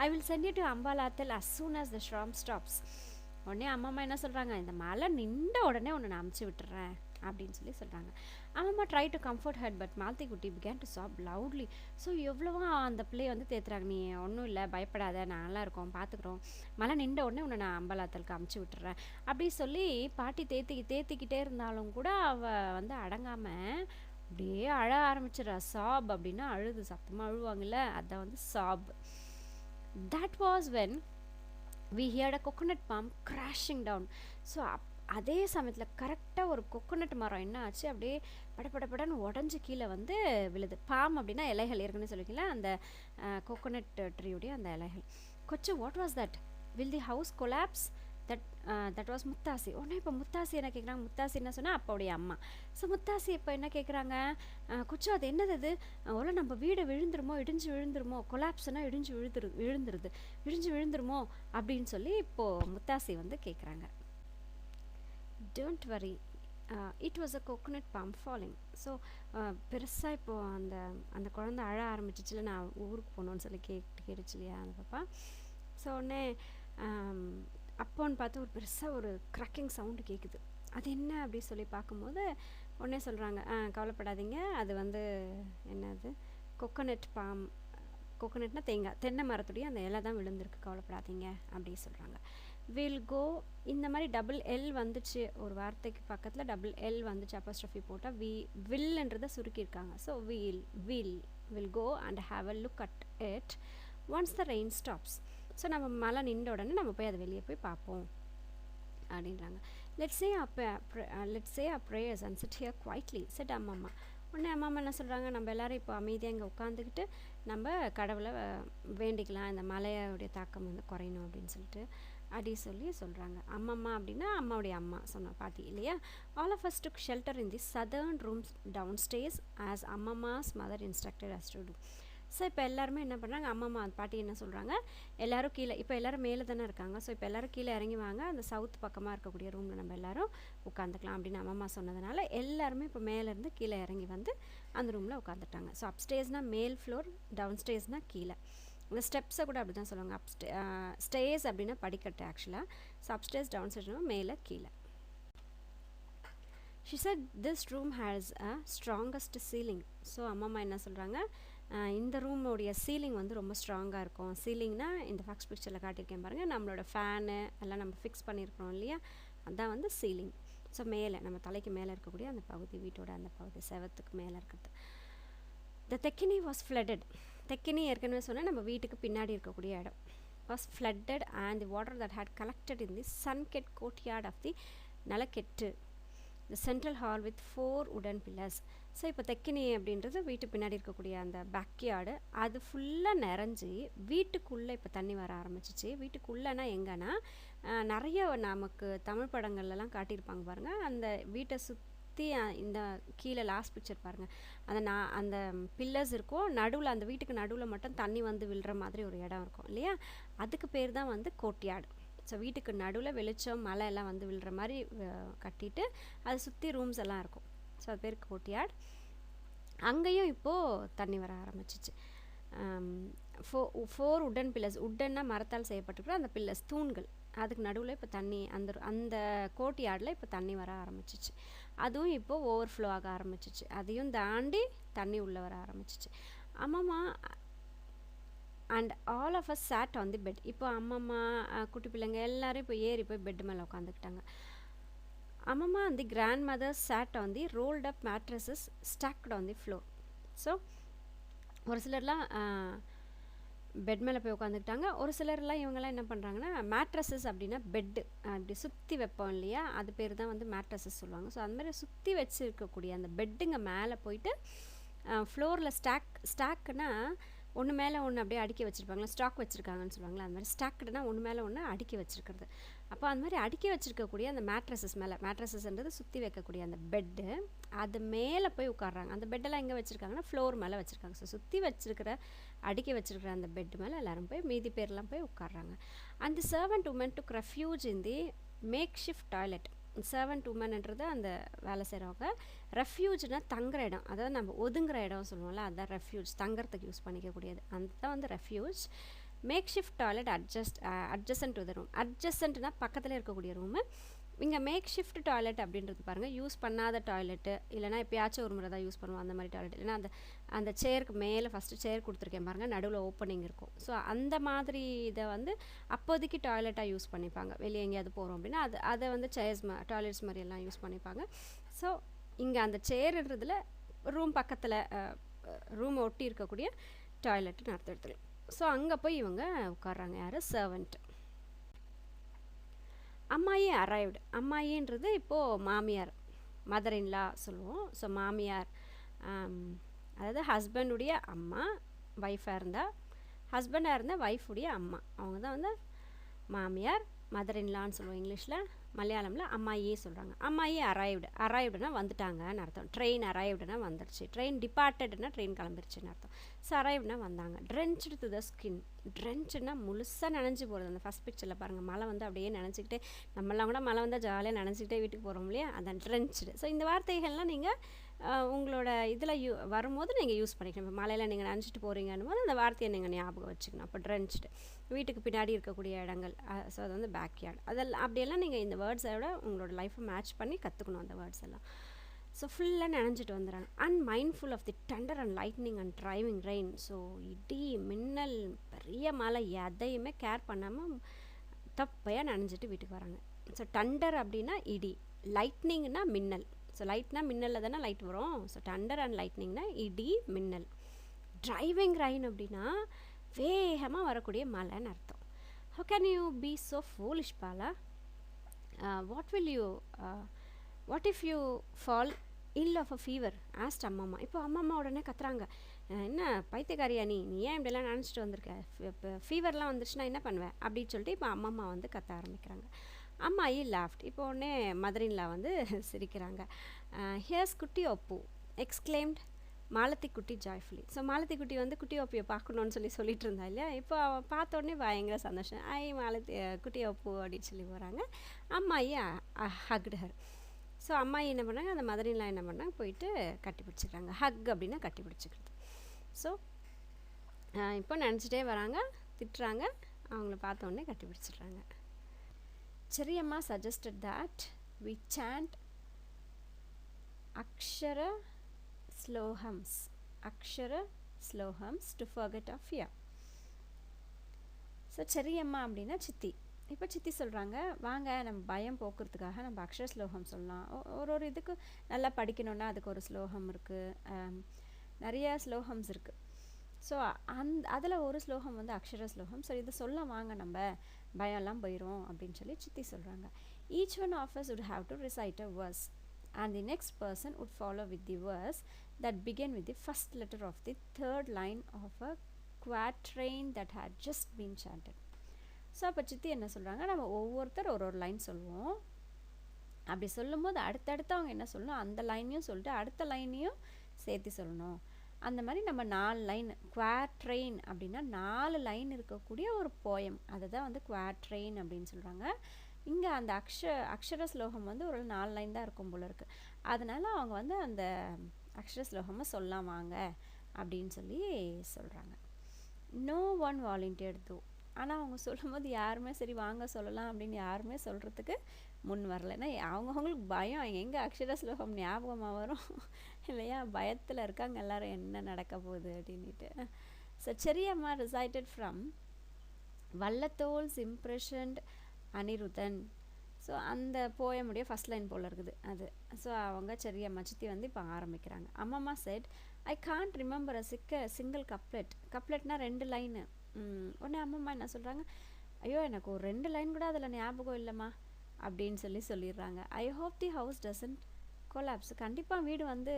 I will send you to Ambalathil as soon as the storm stops. உடனே அம்மா என்ன சொல்கிறாங்க, இந்த மழை நின்ற உடனே உன்னை நான் அமுச்சு விட்டுறேன் அப்படின்னு சொல்கிறாங்க. அம்மா try to comfort head but Malathi குட்டி பிகேன் டு சாப் லவுட்லி. ஸோ எவ்வளவோ அந்த பிள்ளையை வந்து தேத்துறாங்க, நீ ஒன்றும் இல்லை பயப்படாத, நான் நல்லா இருக்கோம் பார்த்துக்குறோம், மழை நின்ற உடனே உன்னை நான் அம்பலாத்தலுக்கு அமுச்சு விட்டுறேன் அப்படி சொல்லி பாட்டி தேத்திக்கிட்டே இருந்தாலும் கூட அவள் வந்து அடங்காமல் அப்படியே அழ ஆரம்பிச்சிடறா. சாப் அப்படின்னா அழுது, சத்தமாக அழுவாங்கல்ல, அதான் வந்து சாப். That was when we heard a coconut palm crashing down. So அதே சமயத்தில் கரெக்டாக ஒரு கொக்கனட் மரம் என்ன ஆச்சு, அப்படியே படப்படப்படன்னு உடஞ்சி கீழே வந்து விழுது. பாம் அப்படின்னா இலைகள், ஏற்கனவே சொல்லிக்கலாம் அந்த கோகோனட் ட்ரீயுடைய அந்த இலைகள். Kochu what was that, will the house collapse, that was Muthassi. உடனே இப்போ முத்தாசி என்ன கேட்குறாங்க, முத்தாசி என்ன சொன்னால் அப்பாவுடைய அம்மா. ஸோ முத்தாசி இப்போ என்ன கேட்குறாங்க, கொச்சு அது என்னது அது, அவ்வளோ நம்ம வீடு இடிஞ்சு விழுந்துருமோ, கொலாப்ஸ்னால் இடிஞ்சு விழுந்துருமோ அப்படின்னு சொல்லி இப்போது முத்தாசி வந்து கேட்குறாங்க. Don't worry, it was a coconut palm falling. So பெருசாக இப்போது அந்த குழந்தை அழ ஆரம்பிச்சிச்சுல, நான் ஊருக்கு போகணுன்னு சொல்லி கேட்டுச்சு இல்லையா அந்த பாப்பா. ஸோ உடனே அப்போன்னு பார்த்து ஒரு பெருசாக ஒரு க்ராக்கிங் சவுண்டு கேட்குது. அது என்ன அப்படி சொல்லி பார்க்கும்போது உடனே சொல்கிறாங்க, கவலைப்படாதீங்க, அது வந்து என்னது கொக்கனட் பாம், கொக்கனட்னா தென்னை மரத்துடைய அந்த இலை தான் விழுந்திருக்கு, கவலைப்படாதீங்க அப்படி சொல்கிறாங்க. வில் கோ, இந்த மாதிரி டபுள் எல் வந்துச்சு, ஒரு வார்த்தைக்கு பக்கத்தில் டபுள் எல் வந்துச்சு, அப்போஸ்ட்ரோஃபி போட்டால் வில்ன்றதை சுருக்கியிருக்காங்க. So will go and have a look at it once the rain stops. So நம்ம மழை நின்ற உடனே நம்ம போய் அதை வெளியே போய் பார்ப்போம் அப்படின்றாங்க. Let's say a prayers and chit here quietly set அம்மம்மா. உடனே அம்மா என்ன சொல்கிறாங்க, நம்ம எல்லோரும் இப்போ அமைதியாக இங்கே உட்காந்துக்கிட்டு நம்ம கடவுளை வேண்டிக்கலாம், இந்த மழையோடைய தாக்கம் வந்து குறையணும் அப்படின்னு அப்படி சொல்கிறாங்க. அம்மம்மா அப்படின்னா அம்மாவுடைய அம்மா சொன்ன பாட்டி இல்லையா. All of us took shelter in the southern rooms downstairs as Ammamma's mother instructed us to do. So இப்போ எல்லாருமே என்ன பண்ணுறாங்க, அம்மா பாட்டி என்ன சொல்கிறாங்க, எல்லோரும் கீழே, இப்போ எல்லோரும் மேலே தானே இருக்காங்க, ஸோ இப்போ எல்லோரும் கீழே இறங்கி வாங்க, அந்த சவுத் பக்கமாக இருக்கக்கூடிய ரூமில் நம்ம எல்லோரும் உட்காந்துக்கலாம் அப்படின்னு அம்மா சொன்னதுனால எல்லாருமே இப்போ மேலேருந்து கீழே இறங்கி வந்து அந்த ரூமில் உட்காந்துட்டாங்க. ஸோ அப்ஸ்டேர்ஸ்னால் மேல் ஃப்ளோர், டவுன் ஸ்டேர்ஸ்னால் கீழே. இந்த ஸ்டெப்ஸை கூட அப்படி தான் சொல்லுவாங்க. ஸ்டேர்ஸ் அப்படின்னா படிக்கட்டு ஆக்சுவலாக. ஸோ அப்ஸ்டேர்ஸ், டவுன் ஸ்டேர்ஸ்னா மேலே கீழே. She said this room has a strongest ceiling. So அம்மா என்ன சொல்கிறாங்க, இந்த ரூமோடைய சீலிங் வந்து ரொம்ப ஸ்ட்ராங்காக இருக்கும். சீலிங்னா இந்த ஃபர்ஸ்ட் பிக்சரில் காட்டியிருக்கேன் பாருங்கள், நம்மளோட ஃபேனு எல்லாம் நம்ம ஃபிக்ஸ் பண்ணியிருக்கிறோம் இல்லையா, அதுதான் வந்து சீலிங். ஸோ மேலே நம்ம தலைக்கு மேலே இருக்கக்கூடிய அந்த பகுதி, வீட்டோட அந்த பகுதி செவத்துக்கு மேலே இருக்கிறது. த தெக்கினி வாஸ் ஃப்ளட்டட். தெக்கினி ஏற்கனவே சொன்னால் நம்ம வீட்டுக்கு பின்னாடி இருக்கக்கூடிய இடம். Was flooded and the water that had collected in the sunken courtyard of the Nalukettu, the central hall with 4 உடன் பில்லர்ஸ். ஸோ இப்போ தெக்கினி அப்படின்றது வீட்டு பின்னாடி இருக்கக்கூடிய அந்த பேக்யார்டு, அது ஃபுல்லாக நிறைஞ்சி வீட்டுக்குள்ளே இப்போ தண்ணி வர ஆரம்பிச்சிச்சு. வீட்டுக்குள்ளேனா எங்கன்னா நிறைய நமக்கு தமிழ் படங்கள்லாம் காட்டியிருப்பாங்க பாருங்கள், அந்த வீட்டை சுற்றி இந்த கீழே லாஸ்ட் பிக்சர் பாருங்கள், அந்த பில்லர்ஸ் இருக்கும், நடுவில் அந்த வீட்டுக்கு நடுவில் மட்டும் தண்ணி வந்து விழுற மாதிரி ஒரு இடம் இருக்கும் இல்லையா, அதுக்கு பேர் தான் வந்து கோர்ட்யார்டு. ஸோ வீட்டுக்கு நடுவில் வெளிச்சம் மழை எல்லாம் வந்து விழுற மாதிரி கட்டிட்டு அதை சுற்றி ரூம்ஸ் எல்லாம் இருக்கும். ஸோ அது பேர் கோர்ட்யார்ட். அங்கேயும் இப்போது தண்ணி வர ஆரம்பிச்சிச்சு. 4 உடன் பில்லர்ஸ், உட்டன்னா மரத்தால் செய்யப்பட்டிருக்கிற அந்த பில்லர்ஸ், தூண்கள், அதுக்கு நடுவில் இப்போ தண்ணி அந்த கோர்ட்யார்டில் இப்போ தண்ணி வர ஆரம்பிச்சிச்சு. அதுவும் இப்போது ஓவர்ஃப்ளோ ஆக ஆரம்பிச்சிச்சு. அதையும் தாண்டி தண்ணி உள்ளே வர ஆரம்பிச்சிச்சு. Amma and all of us sat on the bed. இப்போ அம்மம்மா குட்டி பிள்ளைங்க எல்லோரும் இப்போ ஏறி போய் பெட் மேலே உட்காந்துக்கிட்டாங்க. Ammamma and the grandmothers sat on the rolled up mattresses stacked on the floor. So ஒரு சிலர்லாம் பெட் மேலே போய் உட்காந்துக்கிட்டாங்க. ஒரு சிலர்லாம் இவங்கெல்லாம் என்ன பண்ணுறாங்கன்னா, மேட்ரஸஸ் அப்படின்னா பெட்டு அப்படி சுற்றி வைப்போம் இல்லையா, அது பேர் தான் வந்து மேட்ரஸஸ் சொல்லுவாங்க. ஸோ அந்த மாதிரி சுற்றி வச்சுருக்கக்கூடிய அந்த பெட்டுங்க மேலே போயிட்டு ஃப்ளோரில் ஸ்டாக்குன்னா ஒன்று மேலே ஒன்று அப்படியே அடுக்கி வச்சுருப்பாங்களா, ஸ்டாக் வச்சுருக்காங்கன்னு சொல்லுவாங்களா, அந்த மாதிரி ஸ்டாக்குனா ஒன்று மேலே ஒன்று அடுக்கி வச்சுருக்கிறது. அப்போ அந்த மாதிரி அடுக்கி வச்சுருக்கக்கூடிய அந்த மேட்ரஸஸ் மேலே, மேட்ரஸஸ்ன்றது சுற்றி வைக்கக்கூடிய அந்த பெட்டு, அது மேலே போய் உட்காடுறாங்க. அந்த பெட்டெல்லாம் எங்கே வச்சுருக்காங்கன்னா ஃப்ளோர் மேலே வச்சுருக்காங்க. ஸோ சுற்றி வச்சுருக்கிற அடுக்கி வச்சுருக்கிற அந்த பெட்டு மேலே எல்லோரும் போய் மீதி பேர்லாம் போய் உட்காடுறாங்க. And the servant woman took refuge in the makeshift toilet. Servant உமன்ன்றது அந்த வேலை செய்கிறவங்க. ரெஃப்யூஜ்னா தங்குற இடம், அதாவது நம்ம ஒதுங்குற இடம் சொல்லுவோம்ல, அதுதான் ரெஃப்யூஜ், தங்குறதுக்கு யூஸ் பண்ணிக்கக்கூடியது, அதுதான் வந்து refuge. Makeshift toilet adjacent to the room. அட்ஜசன்ட்னா பக்கத்தில் இருக்கக்கூடிய ரூமு. இங்கே மேக் ஷிஃப்ட் டாய்லெட் அப்படின்றது பாருங்கள், யூஸ் பண்ணாத டாய்லெட்டு, இல்லைனா எப்போயாச்சும் ஒரு முறை தான் யூஸ் பண்ணுவோம் அந்த மாதிரி டாய்லெட், இல்லைனா அந்த சேருக்கு மேலே ஃபஸ்ட்டு சேர் கொடுத்துருக்கேன் பாருங்கள், நடுவில் ஓப்பனிங் இருக்கும். ஸோ அந்த மாதிரி இதை வந்து அப்போதைக்கு டாய்லெட்டாக யூஸ் பண்ணிப்பாங்க. வெளியே எங்கேயாவது போகிறோம் அப்படின்னா அதை வந்து டாய்லெட்ஸ் மாதிரி எல்லாம் யூஸ் பண்ணிப்பாங்க. ஸோ இங்கே அந்த சேர்ன்றதுல ரூம் பக்கத்தில் ரூமை ஒட்டி இருக்கக்கூடிய டாய்லெட்டுன்னு அர்த்தம் எடுத்துக்கலாம். ஸோ அங்கே போய் இவங்க உட்கார்றாங்க. யார்? சர்வெண்ட். அம்மாயி அரைவ்டு. அம்மாயின்றது இப்போது மாமியார், மதர் இன்லா சொல்லுவோம். ஸோ மாமியார், அதாவது ஹஸ்பண்டுடைய அம்மா, ஒய்ஃபாக இருந்தால், ஹஸ்பண்டாக இருந்தால் ஒய்ஃபுடைய அம்மா, அவங்க தான் வந்து மாமியார், மதர் இன்லான்னு சொல்லுவோம் இங்கிலீஷில். மலையாளமில் அம்மாயே சொல்கிறாங்க. அம்மாயே அரைவ்டுனா வந்துட்டாங்கன்னு அர்த்தம். ட்ரெயின் அரைவ்டுனா வந்துடுச்சு. ட்ரெயின் டிபார்ட்டட்னா ட்ரெயின் கிளம்பிருச்சுன்னு அர்த்தம். ஸோ அரைவ்டுனா வந்தாங்க. ட்ரென்ச்டு டு த ஸ்கின். ட்ரென்ச்சுனா முழுசாக நனைஞ்சு போகிறது. அந்த ஃபஸ்ட் பிக்சரில் பாருங்கள், மழை வந்து அப்படியே நினச்சிக்கிட்டே, நம்மளாம் கூட மழை வந்தால் ஜாலியாக நினச்சிக்கிட்டே வீட்டுக்கு போகிறோம் இல்லையா, அதான் ட்ரென்ச்டு. ஸோ இந்த வார்த்தைகள்லாம் நீங்கள் உங்களோட இதில் வரும்போது நீங்கள் யூஸ் பண்ணிக்கணும். இப்போ மழையில் நீங்கள் நினச்சிட்டு போகிறீங்கன்னு போது அந்த வார்த்தையை நீங்கள் ஞாபகம் வச்சுக்கணும். அப்போ ட்ரென்ச்டு வீட்டுக்கு பின்னாடி இருக்கக்கூடிய இடங்கள், ஸோ அது வந்து பேக்யார்டு. அதெல்லாம் அப்படியெல்லாம் நீங்கள் இந்த வேர்ட்ஸோட உங்களோட லைஃப்பை மேட்ச் பண்ணி கற்றுக்கணும் அந்த வேர்ட்ஸ் எல்லாம். ஸோ ஃபுல்லாக நனைஞ்சிட்டு வந்துடுறாங்க. Unmindful of the thunder and lightning and driving rain. So இடி, மின்னல், பெரிய மழை எதையுமே கேர் பண்ணாமல் தப்பையாக நனைஞ்சிட்டு வீட்டுக்கு வராங்க. ஸோ டண்டர் அப்படின்னா இடி, லைட்னிங்னா மின்னல். ஸோ லைட்னா மின்னலில் தானே லைட் வரும். ஸோ டண்டர் அண்ட் லைட்னிங்னா இடி, மின்னல். ட்ரைவிங் ரெயின் அப்படின்னா வேகமாக வரக்கூடிய மழைன்னு அர்த்தம். How can you be so foolish Bala? What if you fall ill of a fever asked Ammamma. இப்போ அம்மம்மா உடனே கத்துறாங்க, என்ன பைத்தியக்காரியா நீ ஏன் இப்படிலாம் நினச்சிட்டு வந்திருக்க, இப்போ ஃபீவர்லாம் வந்துருச்சுன்னா என்ன பண்ணுவேன் அப்படின்னு சொல்லிட்டு இப்போ அம்மம்மா வந்து கத்த ஆரம்பிக்கிறாங்க. அம்மாயி லாஃப்ட். இப்போ உடனே மதர் இன்லா வந்து சிரிக்கிறாங்க. ஹியர்ஸ் குட்டி ஒப்பு எக்ஸ்க்ளைம்ட் மாலத்தி குட்டி ஜாய்ஃபுல்லி. ஸோ மாலத்தி குட்டி வந்து குட்டி ஒப்பியை பார்க்கணுன்னு சொல்லிட்டு இருந்தா இல்லையா, இப்போ அவள் பார்த்த உடனே பயங்கர சந்தோஷம். மாலத்தி குட்டி ஒப்பு அப்படின்னு சொல்லி போகிறாங்க. அம்மாயி ஹக்டு ஹர். ஸோ அம்மாயி என்ன பண்ணாங்க, அந்த மதரின்லாம் என்ன பண்ணாங்க, போயிட்டு கட்டி பிடிச்சிக்கிறாங்க. ஹக் அப்படின்னா கட்டி பிடிச்சிக்கிறது. ஸோ இப்போ நினச்சிட்டே வராங்க, திட்டுறாங்க, அவங்கள பார்த்த உடனே கட்டி பிடிச்சிடுறாங்க. Cheriyamma suggested that we chant akshara slokams to forget of fear. So Cheriyamma அப்படின்னா சித்தி. இப்போ சித்தி சொல்கிறாங்க, வாங்க நம்ம பயம் போக்குறதுக்காக நம்ம அக்ஷர ஸ்லோகம் சொல்லலாம். ஒரு இதுக்கு நல்லா படிக்கணுன்னா அதுக்கு ஒரு ஸ்லோகம் இருக்குது, நிறைய ஸ்லோகம்ஸ் இருக்குது. ஸோ அதில் ஒரு ஸ்லோகம் வந்து அக்ஷர ஸ்லோகம். ஸோ இதை சொல்ல வாங்க, நம்ம பயம்லாம் போயிடும் அப்படின்னு சொல்லி சித்தி சொல்கிறாங்க. Each one of us would have to recite a verse and the next person would follow with the verse that began with the first letter of the third line of a quatrain that had just been chanted. So அப்போ சித்தி என்ன சொல்கிறாங்க, நம்ம ஒவ்வொருத்தர் ஒரு லைன் சொல்லுவோம். அப்படி சொல்லும்போது அடுத்தடுத்து அவங்க என்ன சொல்லணும், அந்த லைனையும் சொல்லிட்டு அடுத்த லைனையும் சேர்த்து சொல்லணும். அந்த மாதிரி நம்ம 4 லைன், குவாட்ரெயின் அப்படின்னா 4 லைன் இருக்கக்கூடிய ஒரு போயம், அதை தான் வந்து குவாட்ரெயின் அப்படின்னு சொல்கிறாங்க. இங்கே அந்த அக்ஷர ஸ்லோகம் வந்து ஒரு 4 லைன் தான் இருக்கும் போல இருக்குது. அதனால் அவங்க வந்து அந்த அக்ஷர ஸ்லோகமாக சொல்லலாம் வாங்க அப்படின்னு சொல்லி சொல்கிறாங்க. நோ ஒன் வாலண்டியர்ட் தோ. ஆனால் அவங்க சொல்லும்போது யாருமே சரி வாங்க சொல்லலாம் அப்படின்னு யாருமே சொல்கிறதுக்கு முன் வரல. ஏன்னா அவங்கவுங்களுக்கு பயம், எங்கே அக்ஷர ஸ்லோகம் ஞாபகமாக வரும் இல்லையா, பயத்தில் இருக்காங்க எல்லாரும் என்ன நடக்க போகுது அப்படின்ட்டு. So Cheriyamma recited from Vallathol's imprisoned Anirudhan. So அந்த போயமுடைய ஃபஸ்ட் லைன் போல் இருக்குது அது. ஸோ அவங்க செரியம்மா சித்தி வந்து இப்போ ஆரம்பிக்கிறாங்க. Ammamma said, I can't remember single கப்லெட்னா 2 லைனு. உடனே அம்மம்மா என்ன சொல்கிறாங்க, ஐயோ எனக்கு ஒரு 2 லைன் கூட அதில் ஞாபகம் இல்லைம்மா அப்படின்னு சொல்லிடுறாங்க. I hope the house doesn't collapse. கண்டிப்பாக வீடு வந்து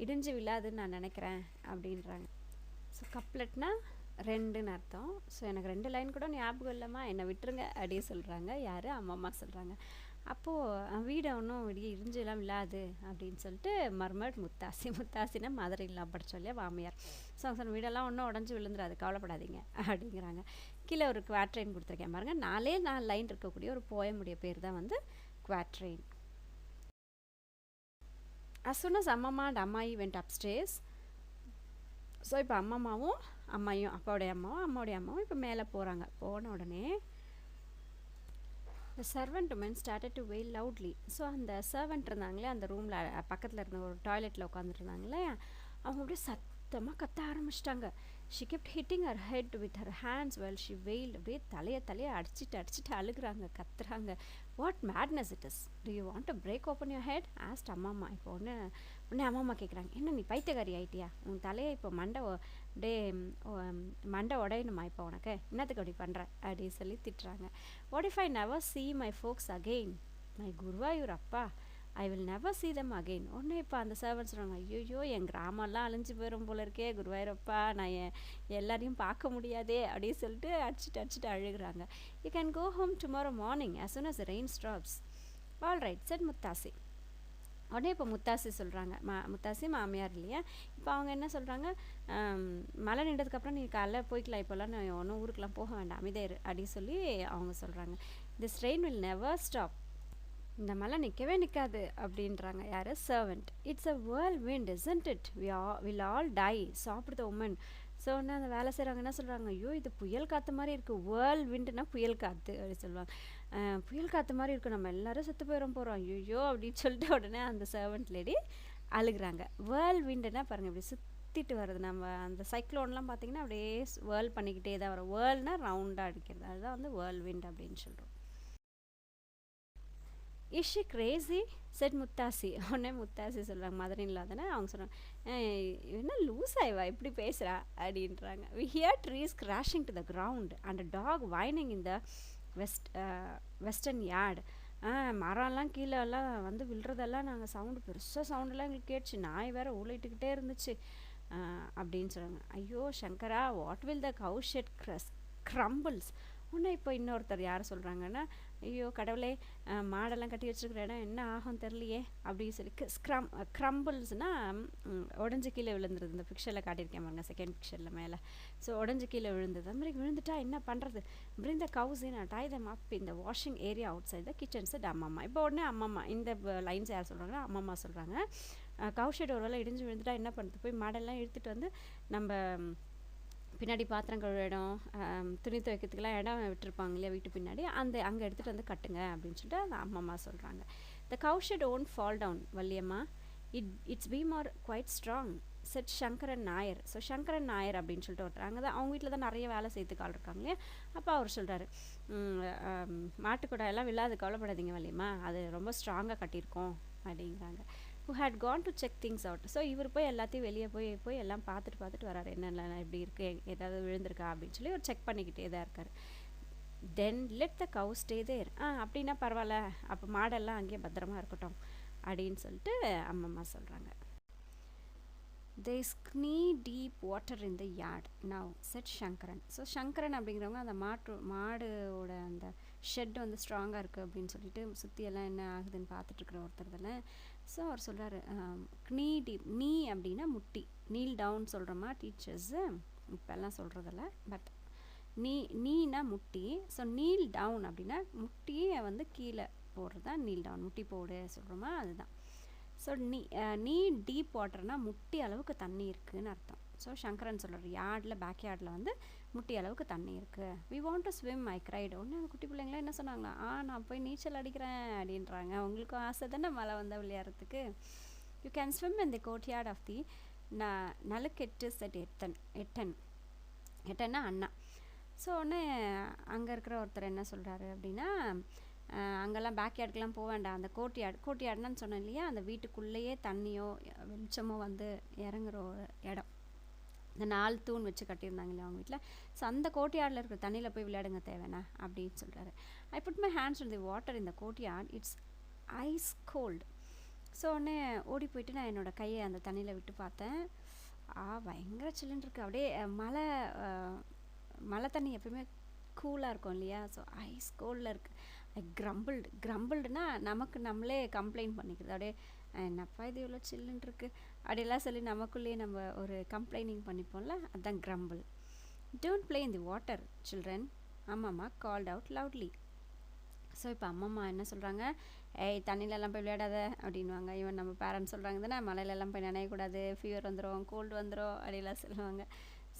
இடிஞ்சு விழாதுன்னு நான் நினைக்கிறேன் அப்படின்றாங்க. ஸோ கப்லெட்னா 2ன்னு அர்த்தம். ஸோ எனக்கு 2 லைன் கூட ஞாபகம் இல்லைம்மா, என்னை விட்டுருங்க அப்படின்னு சொல்கிறாங்க. யார், அம்மம்மா சொல்கிறாங்க. அப்போது வீடை ஒன்றும் இடிஞ்செல்லாம் விழாது அப்படின்னு சொல்லிட்டு மர்மட் முத்தாசினா மதுரையில் படித்தோம் இல்லையா, மாமியார். ஸோ அவங்க சொன்ன வீடெல்லாம் ஒன்றும் உடஞ்சி விழுந்துடாது, கவலைப்படாதீங்க அப்படிங்கிறாங்க. கீழே ஒரு குவாட்ரெயின் கொடுத்துருக்கேன் பாருங்கள். 4 லைன் இருக்கக்கூடிய ஒரு போயமுடைய பேர் தான் வந்து குவாட்ரெயின். as soon as அம்மம்மா அண்ட் அம்மாயி went upstairs. ஸோ இப்போ அம்மாவும் அப்பாவுடைய அம்மாவும் இப்போ மேலே போகிறாங்க. போன உடனே the servant women started to wail loudly. So அந்த சர்வெண்ட் இருந்தாங்களே, அந்த ரூமில் பக்கத்தில் இருந்த ஒரு டாய்லெட்டில் உட்காந்துட்டு இருந்தாங்களே, அவங்க அப்படியே சத்தமாக கத்த ஆரம்பிச்சிட்டாங்க. she kept hitting her head with her hands while she wailed. அப்படியே தலையை அடிச்சிட்டு அழுகுறாங்க, கத்துறாங்க. what madness it is, do you want to break open your head, asked அம்மாம்மா. இப்போ உடனே அம்மாம்மா கேட்குறாங்க, என்ன நீ பைத்தியக்காரி ஆயிட்டியா, உன் தலையை இப்போ மண்டை உடையணுமா இப்போ உனக்கு, என்னத்துக்கு அப்படி பண்ணுற அப்படின்னு சொல்லி திட்டுறாங்க. what if I never see my folks again, my Guruvayur அப்பா, I will never see them again. உடனே இப்போ அந்த சர்வன்ட் சொல்கிறாங்க, ஐயோ என் கிராமம்லாம் அழிஞ்சு போயிடும் போல இருக்கே குருவாயூரப்பா, நான் எல்லாரையும் பார்க்க முடியாதே அப்படின்னு சொல்லிட்டு அடிச்சிட்டு அழுகுறாங்க. You can go home tomorrow morning as soon as the rain stops. all right said Muthasi. உடனே இப்போ முத்தாசி சொல்கிறாங்க, முத்தாசி மாமியார் இல்லையா, இப்போ அவங்க என்ன சொல்கிறாங்க, மழை நின்றதுக்கப்புறம் நீ காலைல போய்க்கலாம், இப்போல்லாம் நான் ஒன்றும் ஊருக்கெலாம் போக வேண்டாம், அமைதியாரு அப்படின்னு சொல்லி அவங்க சொல்கிறாங்க. This rain will never stop. இந்த மழை நிற்கவே நிற்காது அப்படின்றாங்க. யார், servant. It's a whirlwind isn't it, will all die, சாப்பிடுத உமன். ஸோ ஒன்று அந்த வேலை செய்கிறவங்க என்ன சொல்கிறாங்க, ஐயோ இது புயல் காற்று மாதிரி இருக்குது, வேர்ல் விண்டுனா புயல் காற்று அப்படி சொல்லுவாங்க. புயல் காற்று மாதிரி இருக்குது, நம்ம எல்லோரும் செத்து போகிறோம் ஐயோ அப்படின்னு சொல்லிட்டு உடனே அந்த சர்வெண்ட் லேடி அழுகுறாங்க. வேர்ல் விண்டுனா பாருங்கள் இப்படி சுற்றிட்டு வருது. நம்ம அந்த சைக்ளோன்லாம் பார்த்திங்கன்னா அப்படியே வேர்ல் பண்ணிக்கிட்டே தான் வரும். வேர்ல்னால் ரவுண்டாக அடிக்கிறது, அதுதான் வந்து வேர்ல் விண்ட் அப்படின்னு சொல்கிறோம். Is she crazy said Muthassi. உடனே முத்தாசி சொல்கிறாங்க, மதர் இல்லாதானே, அவங்க சொல்கிறாங்க, என்ன லூஸ் ஆயிவா இப்படி பேசுகிறா அப்படின்றாங்க. We hear trees crashing to the ground and dog whining in the western yard. மரம்லாம் கீழெல்லாம் வந்து விழுறதெல்லாம் நாங்கள் பெருசாக சவுண்டெல்லாம் எங்களுக்கு கேட்டுச்சு, நாய் வேறு ஊழிட்டுக்கிட்டே இருந்துச்சு அப்படின்னு சொல்கிறாங்க. ஐயோ சங்கரா, what will the Kaur shed crumbles. இன்னும் இப்போ இன்னொருத்தர் யார் சொல்கிறாங்கன்னா, ஐயோ கடவுளே, மாடெல்லாம் கட்டி வச்சுருக்கிற இடம் என்ன ஆகும் தெரிலையே அப்படின்னு சொல்லி க்ரம்பிள்ஸ்னால் உடஞ்சி கீழே விழுந்துருது. இந்த பிக்சரில் காட்டியிருக்கேன் பாருங்க, செகண்ட் பிக்சரில் மேலே. ஸோ உடஞ்சி கீழே விழுந்தது. அது மாதிரி விழுந்துட்டா என்ன பண்ணுறது? bring the cows in and tie them up in the washing area outside the kitchen said அம்மம்மா. இப்போ உடனே அம்மம்மா இந்த லைன்ஸ் யார் சொல்கிறாங்கன்னா அம்மம்மா சொல்கிறாங்க. கவுஷெட் ஒரு வேளை இடிஞ்சு விழுந்துட்டா என்ன பண்ணுறது? போய் மாடெல்லாம் இழுத்துட்டு வந்து நம்ம பின்னாடி பாத்திரம் கழுவ இடம், துணி துவைக்கிறதுக்கெல்லாம் இடம் விட்டுருப்பாங்க இல்லையா வீட்டு பின்னாடி, அங்கே எடுத்துகிட்டு வந்து கட்டுங்க அப்படின்னு சொல்லிட்டு அந்த அம்மம்மா சொல்கிறாங்க. The cowshed won't fall down Valliyamma, it's beam are quite strong said Sankaran Nair. So Sankaran Nair அப்படின்னு சொல்லிட்டு ஒருத்தர் அங்கே தான் அவங்க வீட்டில் தான் நிறைய வேலை செய்துக்கால் இருக்காங்க இல்லையா. அப்போ அவர் சொல்கிறாரு, மாட்டுக்கூட எல்லாம் விழாது, கவலைப்படாதீங்க வள்ளியம்மா, அது ரொம்ப ஸ்ட்ராங்காக கட்டியிருக்கோம் அப்படிங்கிறாங்க. who had gone to check things out. So இவர் போய் எல்லாத்தையும் வெளியே போய் எல்லாம் பார்த்துட்டு வராரு, என்னென்ன எப்படி இருக்குது, ஏதாவது விழுந்திருக்கா அப்படின்னு சொல்லி ஒரு செக் பண்ணிக்கிட்டே தான் இருக்கார். தென் let the Kaur stay there. அப்படின்னா பரவாயில்ல, அப்போ மாடெல்லாம் அங்கேயே பத்திரமா இருக்கட்டும் அப்படின்னு சொல்லிட்டு அம்மம்மா சொல்கிறாங்க. there is knee deep water in the yard now said Sankaran. So Sankaran அப்படிங்கிறவங்க அந்த மாடோட அந்த ஷெட் வந்து ஸ்ட்ராங்காக இருக்குது அப்படின்னு சொல்லிட்டு சுற்றியெல்லாம் என்ன ஆகுதுன்னு பார்த்துட்ருக்குற ஒருத்தர் தானே. ஸோ அவர் சொல்கிறாரு, knee deep, நீ அப்படின்னா முட்டி, நீல் டவுன் சொல்கிறோமா டீச்சர்ஸு இப்போல்லாம் சொல்கிறதில்ல, பட் நீனா முட்டி. ஸோ நீல் டவுன் அப்படின்னா முட்டியை வந்து கீழே போடுறது தான் நீல் டவுன், முட்டி போடு சொல்கிறோமா அதுதான். ஸோ நீ டீப் வாட்டர்னால் முட்டி அளவுக்கு தண்ணி இருக்குதுன்னு அர்த்தம். ஸோ சங்கரன் சொல்கிறார், யார்டில் பேக் யார்டில் வந்து முட்டி அளவுக்கு தண்ணி இருக்குது. We want to swim I cried. ஒன்று அந்த குட்டி பிள்ளைங்களாம் என்ன சொன்னாங்களா, நான் போய் நீச்சல் அடிக்கிறேன் அப்படின்றாங்க. உங்களுக்கும் ஆசை தானே மழை வந்தால் விளையாடுறதுக்கு. You can swim in the courtyard of the Nalukettu said எட்டன்னா அண்ணா. ஸோ ஒன்று அங்கே இருக்கிற ஒருத்தர் என்ன சொல்கிறாரு அப்படின்னா, அங்கெல்லாம் பேக்யார்டுக்கெலாம் போக வேண்டாம், அந்த கோர்ட்யார்டுன்னு சொன்னேன் இல்லையா, அந்த வீட்டுக்குள்ளேயே தண்ணியோ வெளிச்சமோ வந்து இறங்குற ஒரு இடம், இந்த 4 தூண் வச்சு கட்டியிருந்தாங்க இல்லையா அவங்க வீட்டில். ஸோ அந்த கோர்ட்யார்டில் இருக்கிற தண்ணியில் போய் விளையாடுங்க தேவைண்ணா அப்படின்னு சொல்கிறாரு. I put my hands in the water in the courtyard, it's ice cold. So உடனே ஓடி போயிட்டு நான் என்னோடய கையை அந்த தண்ணியில் விட்டு பார்த்தேன். பயங்கர சில்லுன்னு இருக்குது. அப்படியே மழை தண்ணி எப்பயுமே கூலாக இருக்கும் இல்லையா. ஸோ ஐஸ் கோல்டில் இருக்குது. கிரம்பிள்டுனா நமக்கு நம்மளே கம்ப்ளைண்ட் பண்ணிக்கிறது. அப்படியே என்னப்பா இது இவ்வளோ சில்லுன்னு இருக்குது அப்படியெல்லாம் சொல்லி நமக்குள்ளேயே நம்ம ஒரு கம்ப்ளைனிங் பண்ணிப்போம்ல, அதுதான் crumble. Don't play in the water children அம்மம்மா கால்ட் அவுட் லவுட்லி. ஸோ இப்போ அம்மம்மா என்ன சொல்கிறாங்க, தண்ணியிலலாம் போய் விளையாடாத அப்படின்வாங்க. இவன் நம்ம பேரண்ட்ஸ் சொல்கிறாங்க தானே, மழையிலலாம் போய் நினையக்கூடாது, ஃபீவர் வந்துடும், கோல்டு வந்துடும் அப்படிலாம் சொல்லுவாங்க.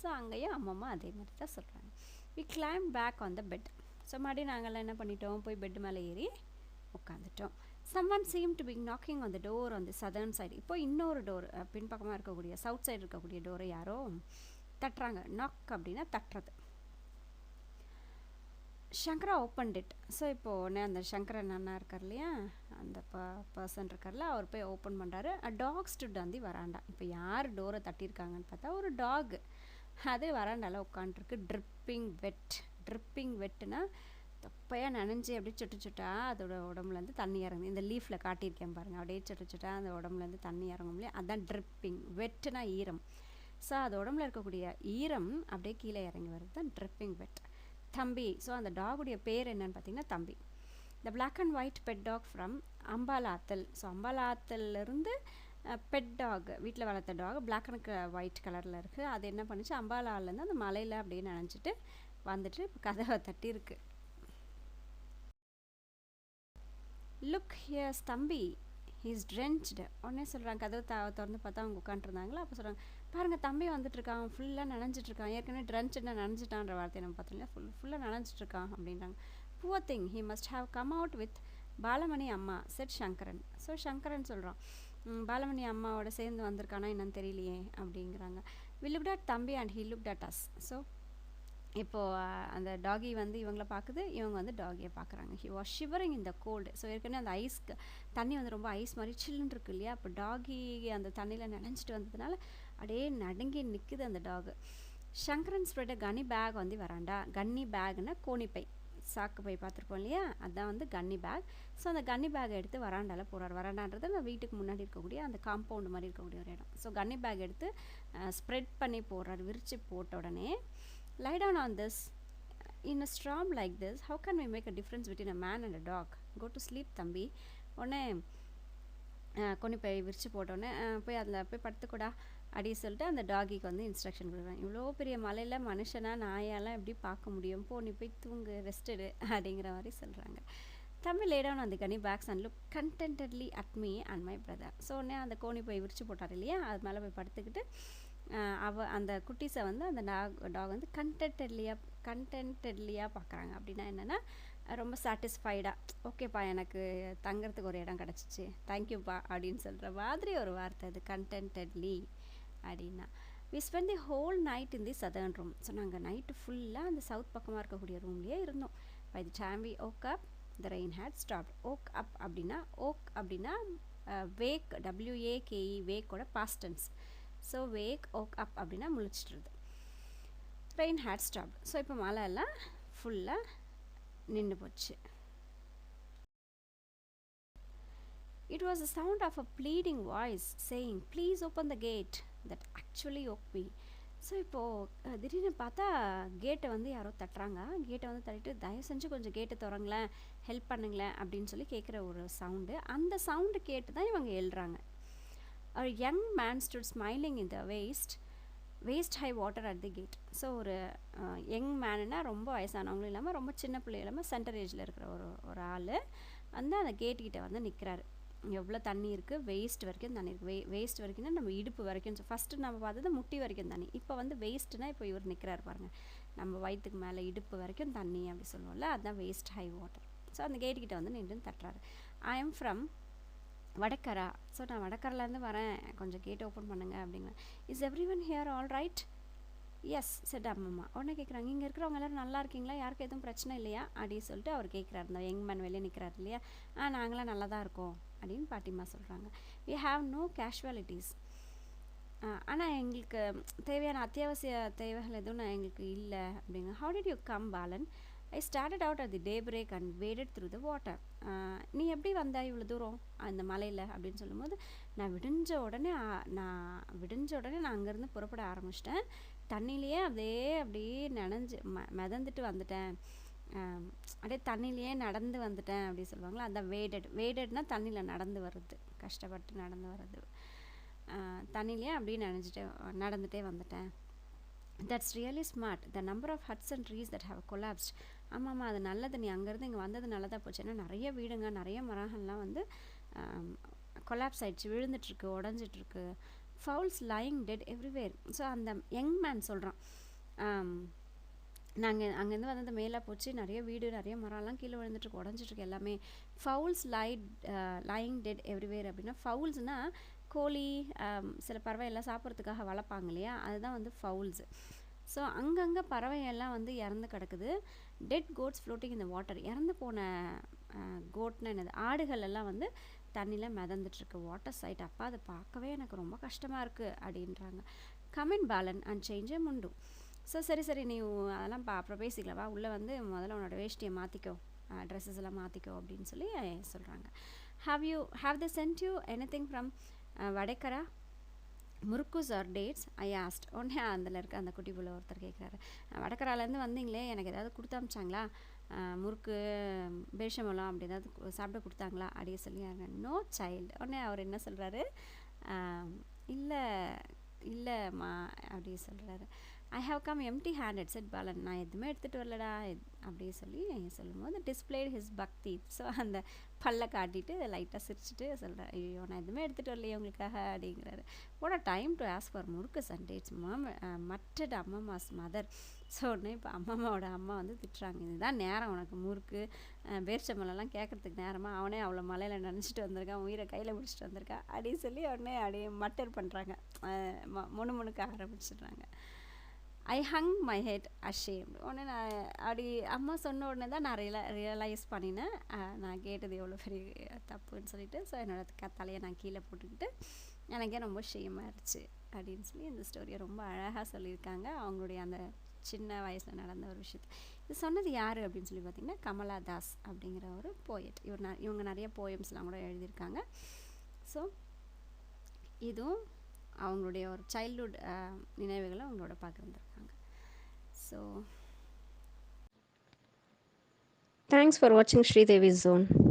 ஸோ அங்கேயும் அம்மம்மா அதே மாதிரி தான் சொல்கிறாங்க. We climb back on the bed. So மறுபடியும் நாங்கள்லாம் என்ன பண்ணிட்டோம், போய் பெட்டு மேலே ஏறி உட்காந்துட்டோம். Someone seem to be knocking on the door on the southern side. இப்போ இன்னொரு டோர், பின்பக்கமாக இருக்கக்கூடிய சவுத் சைடு இருக்கக்கூடிய டோரை யாரோ தட்டுறாங்க. நாக் அப்படின்னா தட்டுறது. சங்கரா ஓப்பன் இட். ஸோ இப்போது உடனே அந்த சங்கரன் அண்ணா இருக்கார் இல்லையா, அந்த பர்சன் இருக்கார்ல, அவர் போய் ஓப்பன் பண்ணுறாரு. Dog stood on the verandah. இப்போ யார் டோரை தட்டியிருக்காங்கன்னு பார்த்தா ஒரு டாக், அது வராண்டால உட்காண்ட்ருக்கு. ட்ரிப்பிங் வெட்டுனா தொப்பையாக நனைஞ்சி அப்படியே சுட்டா அதோட உடம்புலேருந்து தண்ணி இறங்குது. இந்த லீஃபில் காட்டியிருக்கேன் பாருங்கள், அப்படியே சுட்டா அந்த உடம்புலேருந்து தண்ணி இறங்கும் இல்லையா, அதுதான் ட்ரிப்பிங். வெட்டுனா ஈரம். ஸோ அது உடம்புல இருக்கக்கூடிய ஈரம் அப்படியே கீழே இறங்கி வருது தான் ட்ரிப்பிங் வெட். தம்பி, ஸோ அந்த டாகுடைய பேர் என்னன்னு பார்த்தீங்கன்னா தம்பி. The black and white pet dog from Ambalathil. So அம்பாலாத்தல்லேருந்து பெட் டாக், வீட்டில் வளர்த்த டாக் பிளாக் அண்ட் ஒயிட் கலரில் இருக்குது. அது என்ன பண்ணிச்சு, அம்பாலாலேருந்து அந்த மலையில் அப்படியே நனைஞ்சிட்டு வந்துட்டு இப்போ கதவை தட்டி இருக்கு. லுக் ஹியர்ஸ் தம்பி, ஹீஸ் ட்ரென்ச்டு. உடனே சொல்கிறாங்க, கதவு திறந்து பார்த்தா அவங்க உட்காந்துருந்தாங்களா. அப்போ சொல்கிறாங்க, பாருங்கள் தம்பி வந்துட்டுருக்கான், ஃபுல்லாக நனைஞ்சிட்ருக்கான். ஏற்கனவே ட்ரென்ச்டுனா நனைஞ்சிட்டான்ற வார்த்தையை நம்ம பார்த்தோம், ஃபுல்லாக நனைஞ்சிட்ருக்கான் அப்படின்றாங்க. Poor thing, he must have come out with Balamani அம்மா செட் சங்கரன். ஸோ சங்கரன் சொல்கிறான், பாலமணி அம்மாவோட சேர்ந்து வந்திருக்கானா என்னன்னு தெரியலையே அப்படிங்கிறாங்க. We looked at Thambi and he looked at us. So இப்போது அந்த டாகி வந்து இவங்கள பார்க்குது, இவங்க வந்து டாகியை பார்க்குறாங்க. He was shivering in the cold. So ஏற்கனவே அந்த ஐஸ்க்கு தண்ணி வந்து ரொம்ப ஐஸ் மாதிரி சில்லுன்னு இருக்கு இல்லையா, அப்போ டாகி அந்த தண்ணியில் நனைஞ்சிட்டு வந்ததுனால அப்படியே நடுங்கி நிற்குது அந்த டாகு. சங்கரன் ஸ்ப்ரெட் கன்னி பேக் வந்து வராண்டா. கன்னி பேக்னா கோணிப்பை, சாக்கு பை பார்த்துருப்போம் இல்லையா, அதுதான் வந்து கன்னி பேக். ஸோ அந்த கன்னி பேக்கை எடுத்து வராண்டால போகிறார். வராண்டான்றது அந்த வீட்டுக்கு முன்னாடி இருக்கக்கூடிய அந்த காம்பவுண்டு மாதிரி இருக்கக்கூடிய ஒரு இடம். ஸோ கன்னி பேக் எடுத்து ஸ்ப்ரெட் பண்ணி போடுறாரு. விரித்து போட்ட உடனே lie down on this, in a storm like this, how can we make a difference between a man and a dog? Go to sleep, தம்பி. உடனே கொண்டு போய் விரித்து போட்டோன்னே போய் அதில் போய் படுத்துக்கூடா அப்படின்னு சொல்லிட்டு அந்த டாகிக்கு வந்து இன்ஸ்ட்ரக்ஷன் கொடுக்குறேன். இவ்வளோ பெரிய மலையில் மனுஷனா நாயெல்லாம் எப்படி பார்க்க முடியும், போ நீ போய் தூங்கு, ரெஸ்ட் எடு அப்படிங்கிற மாதிரி சொல்கிறாங்க. தம்பி lay down on the gunny bags and look contentedly at me and my brother. So உடனே அந்த கோணி போய் விரித்து போட்டார் இல்லையா, அது மேலே போய் படுத்துக்கிட்டு அந்த குட்டீஸை வந்து அந்த டாக் வந்து கண்டென்டட்லியாக பார்க்குறாங்க. அப்படின்னா என்னென்னா ரொம்ப சாட்டிஸ்ஃபைடாக, ஓகேப்பா எனக்கு தங்குறதுக்கு ஒரு இடம் கிடச்சிச்சு, தேங்க்யூப்பா அப்படின்னு சொல்கிற மாதிரி ஒரு வார்த்தை அது கண்டென்டட்லி அப்படின்னா. We spend the whole night in the southern room. So நாங்கள் நைட்டு ஃபுல்லாக அந்த சவுத் பக்கமாக இருக்கக்கூடிய ரூம்லேயே இருந்தோம். By the time we woke up the rain had stopped. Woke up அப்படின்னா வேக், WAKE, வேக்கோட past tense. So wake, woke up அப்படின்னா முழிச்சிட்ருது. Rain had stopped. ஸோ இப்போ மழை எல்லாம் ஃபுல்லாக நின்று போச்சு. It was the sound of a pleading voice saying, "Please open the gate," that actually woke me. So இப்போது திடீர்னு பார்த்தா கேட்டை வந்து யாரோ தட்டுறாங்க. கேட்டை வந்து தட்டிட்டு, தயவு செஞ்சு கொஞ்சம் கேட்டை திறங்களேன், ஹெல்ப் பண்ணுங்களேன் அப்படின்னு சொல்லி கேட்குற ஒரு சவுண்டு. அந்த சவுண்டு கேட்டு தான் இவங்க எழுறாங்க. A young man stood smiling in the waist high water at the gate. So ஒரு யங் மேனுன்னா ரொம்ப வயசானவங்களும் இல்லாமல் ரொம்ப சின்ன பிள்ளை இல்லாமல் சென்டர் ஏஜில் இருக்கிற ஒரு ஆள் வந்து அந்த கேட்டுக்கிட்ட வந்து நிற்கிறாரு. எவ்வளோ தண்ணி இருக்குது, வேஸ்ட் வரைக்கும் தண்ணி இருக்குது. வேஸ்ட் வரைக்கும்னா நம்ம இடுப்பு வரைக்கும். ஃபஸ்ட்டு நம்ம பார்த்தது முட்டி வரைக்கும் தண்ணி, இப்போ வந்து வேஸ்ட்டுனா இப்போ இவர் நிற்கிறாரு பாருங்கள், நம்ம வயிற்றுக்கு மேலே இடுப்பு வரைக்கும் தண்ணி அப்படி சொல்லுவோம்ல, அதுதான் வேஸ்ட் ஹை வாட்டர். ஸோ அந்த கேட்டுக்கிட்ட வந்து நின்று தட்டுறாரு. I am from Vadakara. So நான் வடக்கரையிலேருந்து வரேன், கொஞ்சம் கேட் ஓப்பன் பண்ணுங்க அப்படிங்கிறேன். Is everyone here all right? Yes said அம்மம்மா. உடனே கேட்குறாங்க, இங்கே இருக்கிறவங்க எல்லோரும் நல்லா இருக்கீங்களா, யாருக்கும் எதுவும் பிரச்சனை இல்லையா அப்படின்னு சொல்லிட்டு அவர் கேட்குறாரு. இந்த யங் மேன் வெளியே நிற்கிறாரு இல்லையா, நாங்களாம் நல்லா தான் இருக்கோம் அப்படின்னு பாட்டிமா சொல்கிறாங்க. We have no casualties. ஆனால் எங்களுக்கு தேவையான அத்தியாவசிய தேவைகள் எதுவும் எங்களுக்கு இல்லை அப்படிங்க. How did you come Balan? I started out at the daybreak and waded through the water. நீ எப்படி வந்தா இவ்வளோ தூரம் அந்த மலையில் அப்படின்னு சொல்லும்போது, நான் விடிஞ்ச உடனே நான் அங்கேருந்து புறப்பட ஆரம்பிச்சிட்டேன். தண்ணியிலையே அப்படியே நனைஞ்சு மிதந்துட்டு வந்துட்டேன், அப்படியே தண்ணியிலையே நடந்து வந்துட்டேன் அப்படி சொல்லுவாங்களா, அந்த வேடட்னா தண்ணியில் நடந்து வர்றது, கஷ்டப்பட்டு நடந்து வர்றது. தண்ணியிலையே அப்படியே நடந்துகிட்டே வந்துட்டேன். That's really smart. The number of huts and trees that have collapsed. ஆமாம்மா, அது நல்லது, நீ அங்கேருந்து இங்கே வந்தது நல்லதாக போச்சு. ஏன்னா நிறைய வீடுங்க, நிறைய மரங்கள்லாம் வந்து கொலாப்ஸ் ஆகிடுச்சு, விழுந்துட்டுருக்கு, உடஞ்சிட்ருக்கு. Fowls lying dead everywhere. So அந்த யங் மேன் சொல்கிறான், நாங்கள் அங்கேருந்து வந்தது மேலே போச்சு, நிறைய வீடு நிறைய மரம்லாம் கீழே விழுந்துட்டுருக்கு, உடஞ்சிட்ருக்கு எல்லாமே. ஃபவுல்ஸ் லைங் டெட் எவ்ரிவேர் அப்படின்னா, ஃபவுல்ஸ்னால் கோழி சில பறவை எல்லாம் சாப்பிட்றதுக்காக வளர்ப்பாங்க இல்லையா, அதுதான் வந்து ஃபவுல்ஸு. ஸோ அங்கங்கே பறவையெல்லாம் வந்து இறந்து கிடக்குது. டெட் கோட்ஸ் ஃப்ளோட்டிங் இந்த வாட்டர். இறந்து போன கோட்னா என்னது, ஆடுகள் எல்லாம் வந்து தண்ணியில் மிதந்துட்டுருக்கு, வாட்டர் சைட். அப்போ அதை பார்க்கவே எனக்கு ரொம்ப கஷ்டமாக இருக்குது அப்படின்றாங்க. கமெண்ட் பாலன் அண்ட் சேஞ்சே முண்டு. ஸோ சரி நீ அதெல்லாம் அப்புறம் பேசிக்கலவா, உள்ளே வந்து முதல்ல உன்னோட வேஷ்டியை மாற்றிக்கோ, ட்ரெஸ்ஸஸ் எல்லாம் மாற்றிக்கோ அப்படின்னு சொல்லி சொல்கிறாங்க. Have they sent you anything from Vadakara, murukkus or dates? I asked. உடனே அதில் இருக்க அந்த குட்டி புள்ள ஒருத்தர் கேட்குறாரு, வடக்கராலேருந்து வந்தீங்களே, எனக்கு ஏதாவது கொடுத்து அமிச்சாங்களா, முறுக்கு பேஷமெல்லாம் அப்படி ஏதாவது சாப்பிட கொடுத்தாங்களா அப்படியே சொல்லி. No child. உடனே அவர் என்ன சொல்கிறாரு, இல்லைம்மா அப்படி சொல்கிறாரு. I have come empty handed said Balan. நான் எதுவுமே எடுத்துகிட்டு வரலடா அப்படி சொல்லி சொல்லும்போது, டிஸ்பிளேட் ஹிஸ் பக்தி. ஸோ அந்த பல்லை காட்டிட்டு லைட்டாக சிரிச்சுட்டு சொல்கிறேன், ஐயோ நான் எதுவுமே எடுத்துகிட்டு வரலையே உங்களுக்காக அப்படிங்கிறாரு. போட time to ask for murukkus and dates muttered ammamma's mother. So உடனே இப்போ அம்மாவோட அம்மா வந்து திட்டுறாங்க, இதுதான் நேரம் உனக்கு முறுக்கு பேர்ச்சம்பழம்லாம் கேட்குறதுக்கு நேரமாக, அவனே அவ்வளோ மலையில் நினச்சிட்டு வந்திருக்கான், உயிரை கையில் பிடிச்சிட்டு வந்திருக்கான் அப்படின்னு சொல்லி உடனே அப்படியே மட்டர் பண்ணுறாங்க, முணுமுணுக்க ஆரம்பிச்சிடுறாங்க. ஐ ஹங் மை ஹெட் அஷேம்டு. உடனே நான் அப்படி அம்மா சொன்ன உடனே தான் நான் ரியலைஸ் பண்ணினேன், நான் கேட்டது எவ்வளோ பெரிய தப்புன்னு சொல்லிட்டு. ஸோ என்னோடய தலையை நான் கீழே போட்டுக்கிட்டு எனக்கே ரொம்ப ஷேமாகிடுச்சு அப்படின்னு சொல்லி இந்த ஸ்டோரியை ரொம்ப அழகாக சொல்லியிருக்காங்க. அவங்களுடைய அந்த சின்ன வயசில் நடந்த ஒரு விஷயத்தை இது சொன்னது யார் அப்படின்னு சொல்லி பார்த்திங்கன்னா, கமலா தாஸ் அப்படிங்கிற ஒரு போயட். இவங்க நிறைய போயம்ஸ்லாம் கூட எழுதியிருக்காங்க. ஸோ இதுவும் அவங்களுடைய ஒரு சைல்ட்ஹுட் நினைவுகளை அவங்களோட பகிர்ந்துருக்காங்க. So Thanks for watching Sridevi's Zone.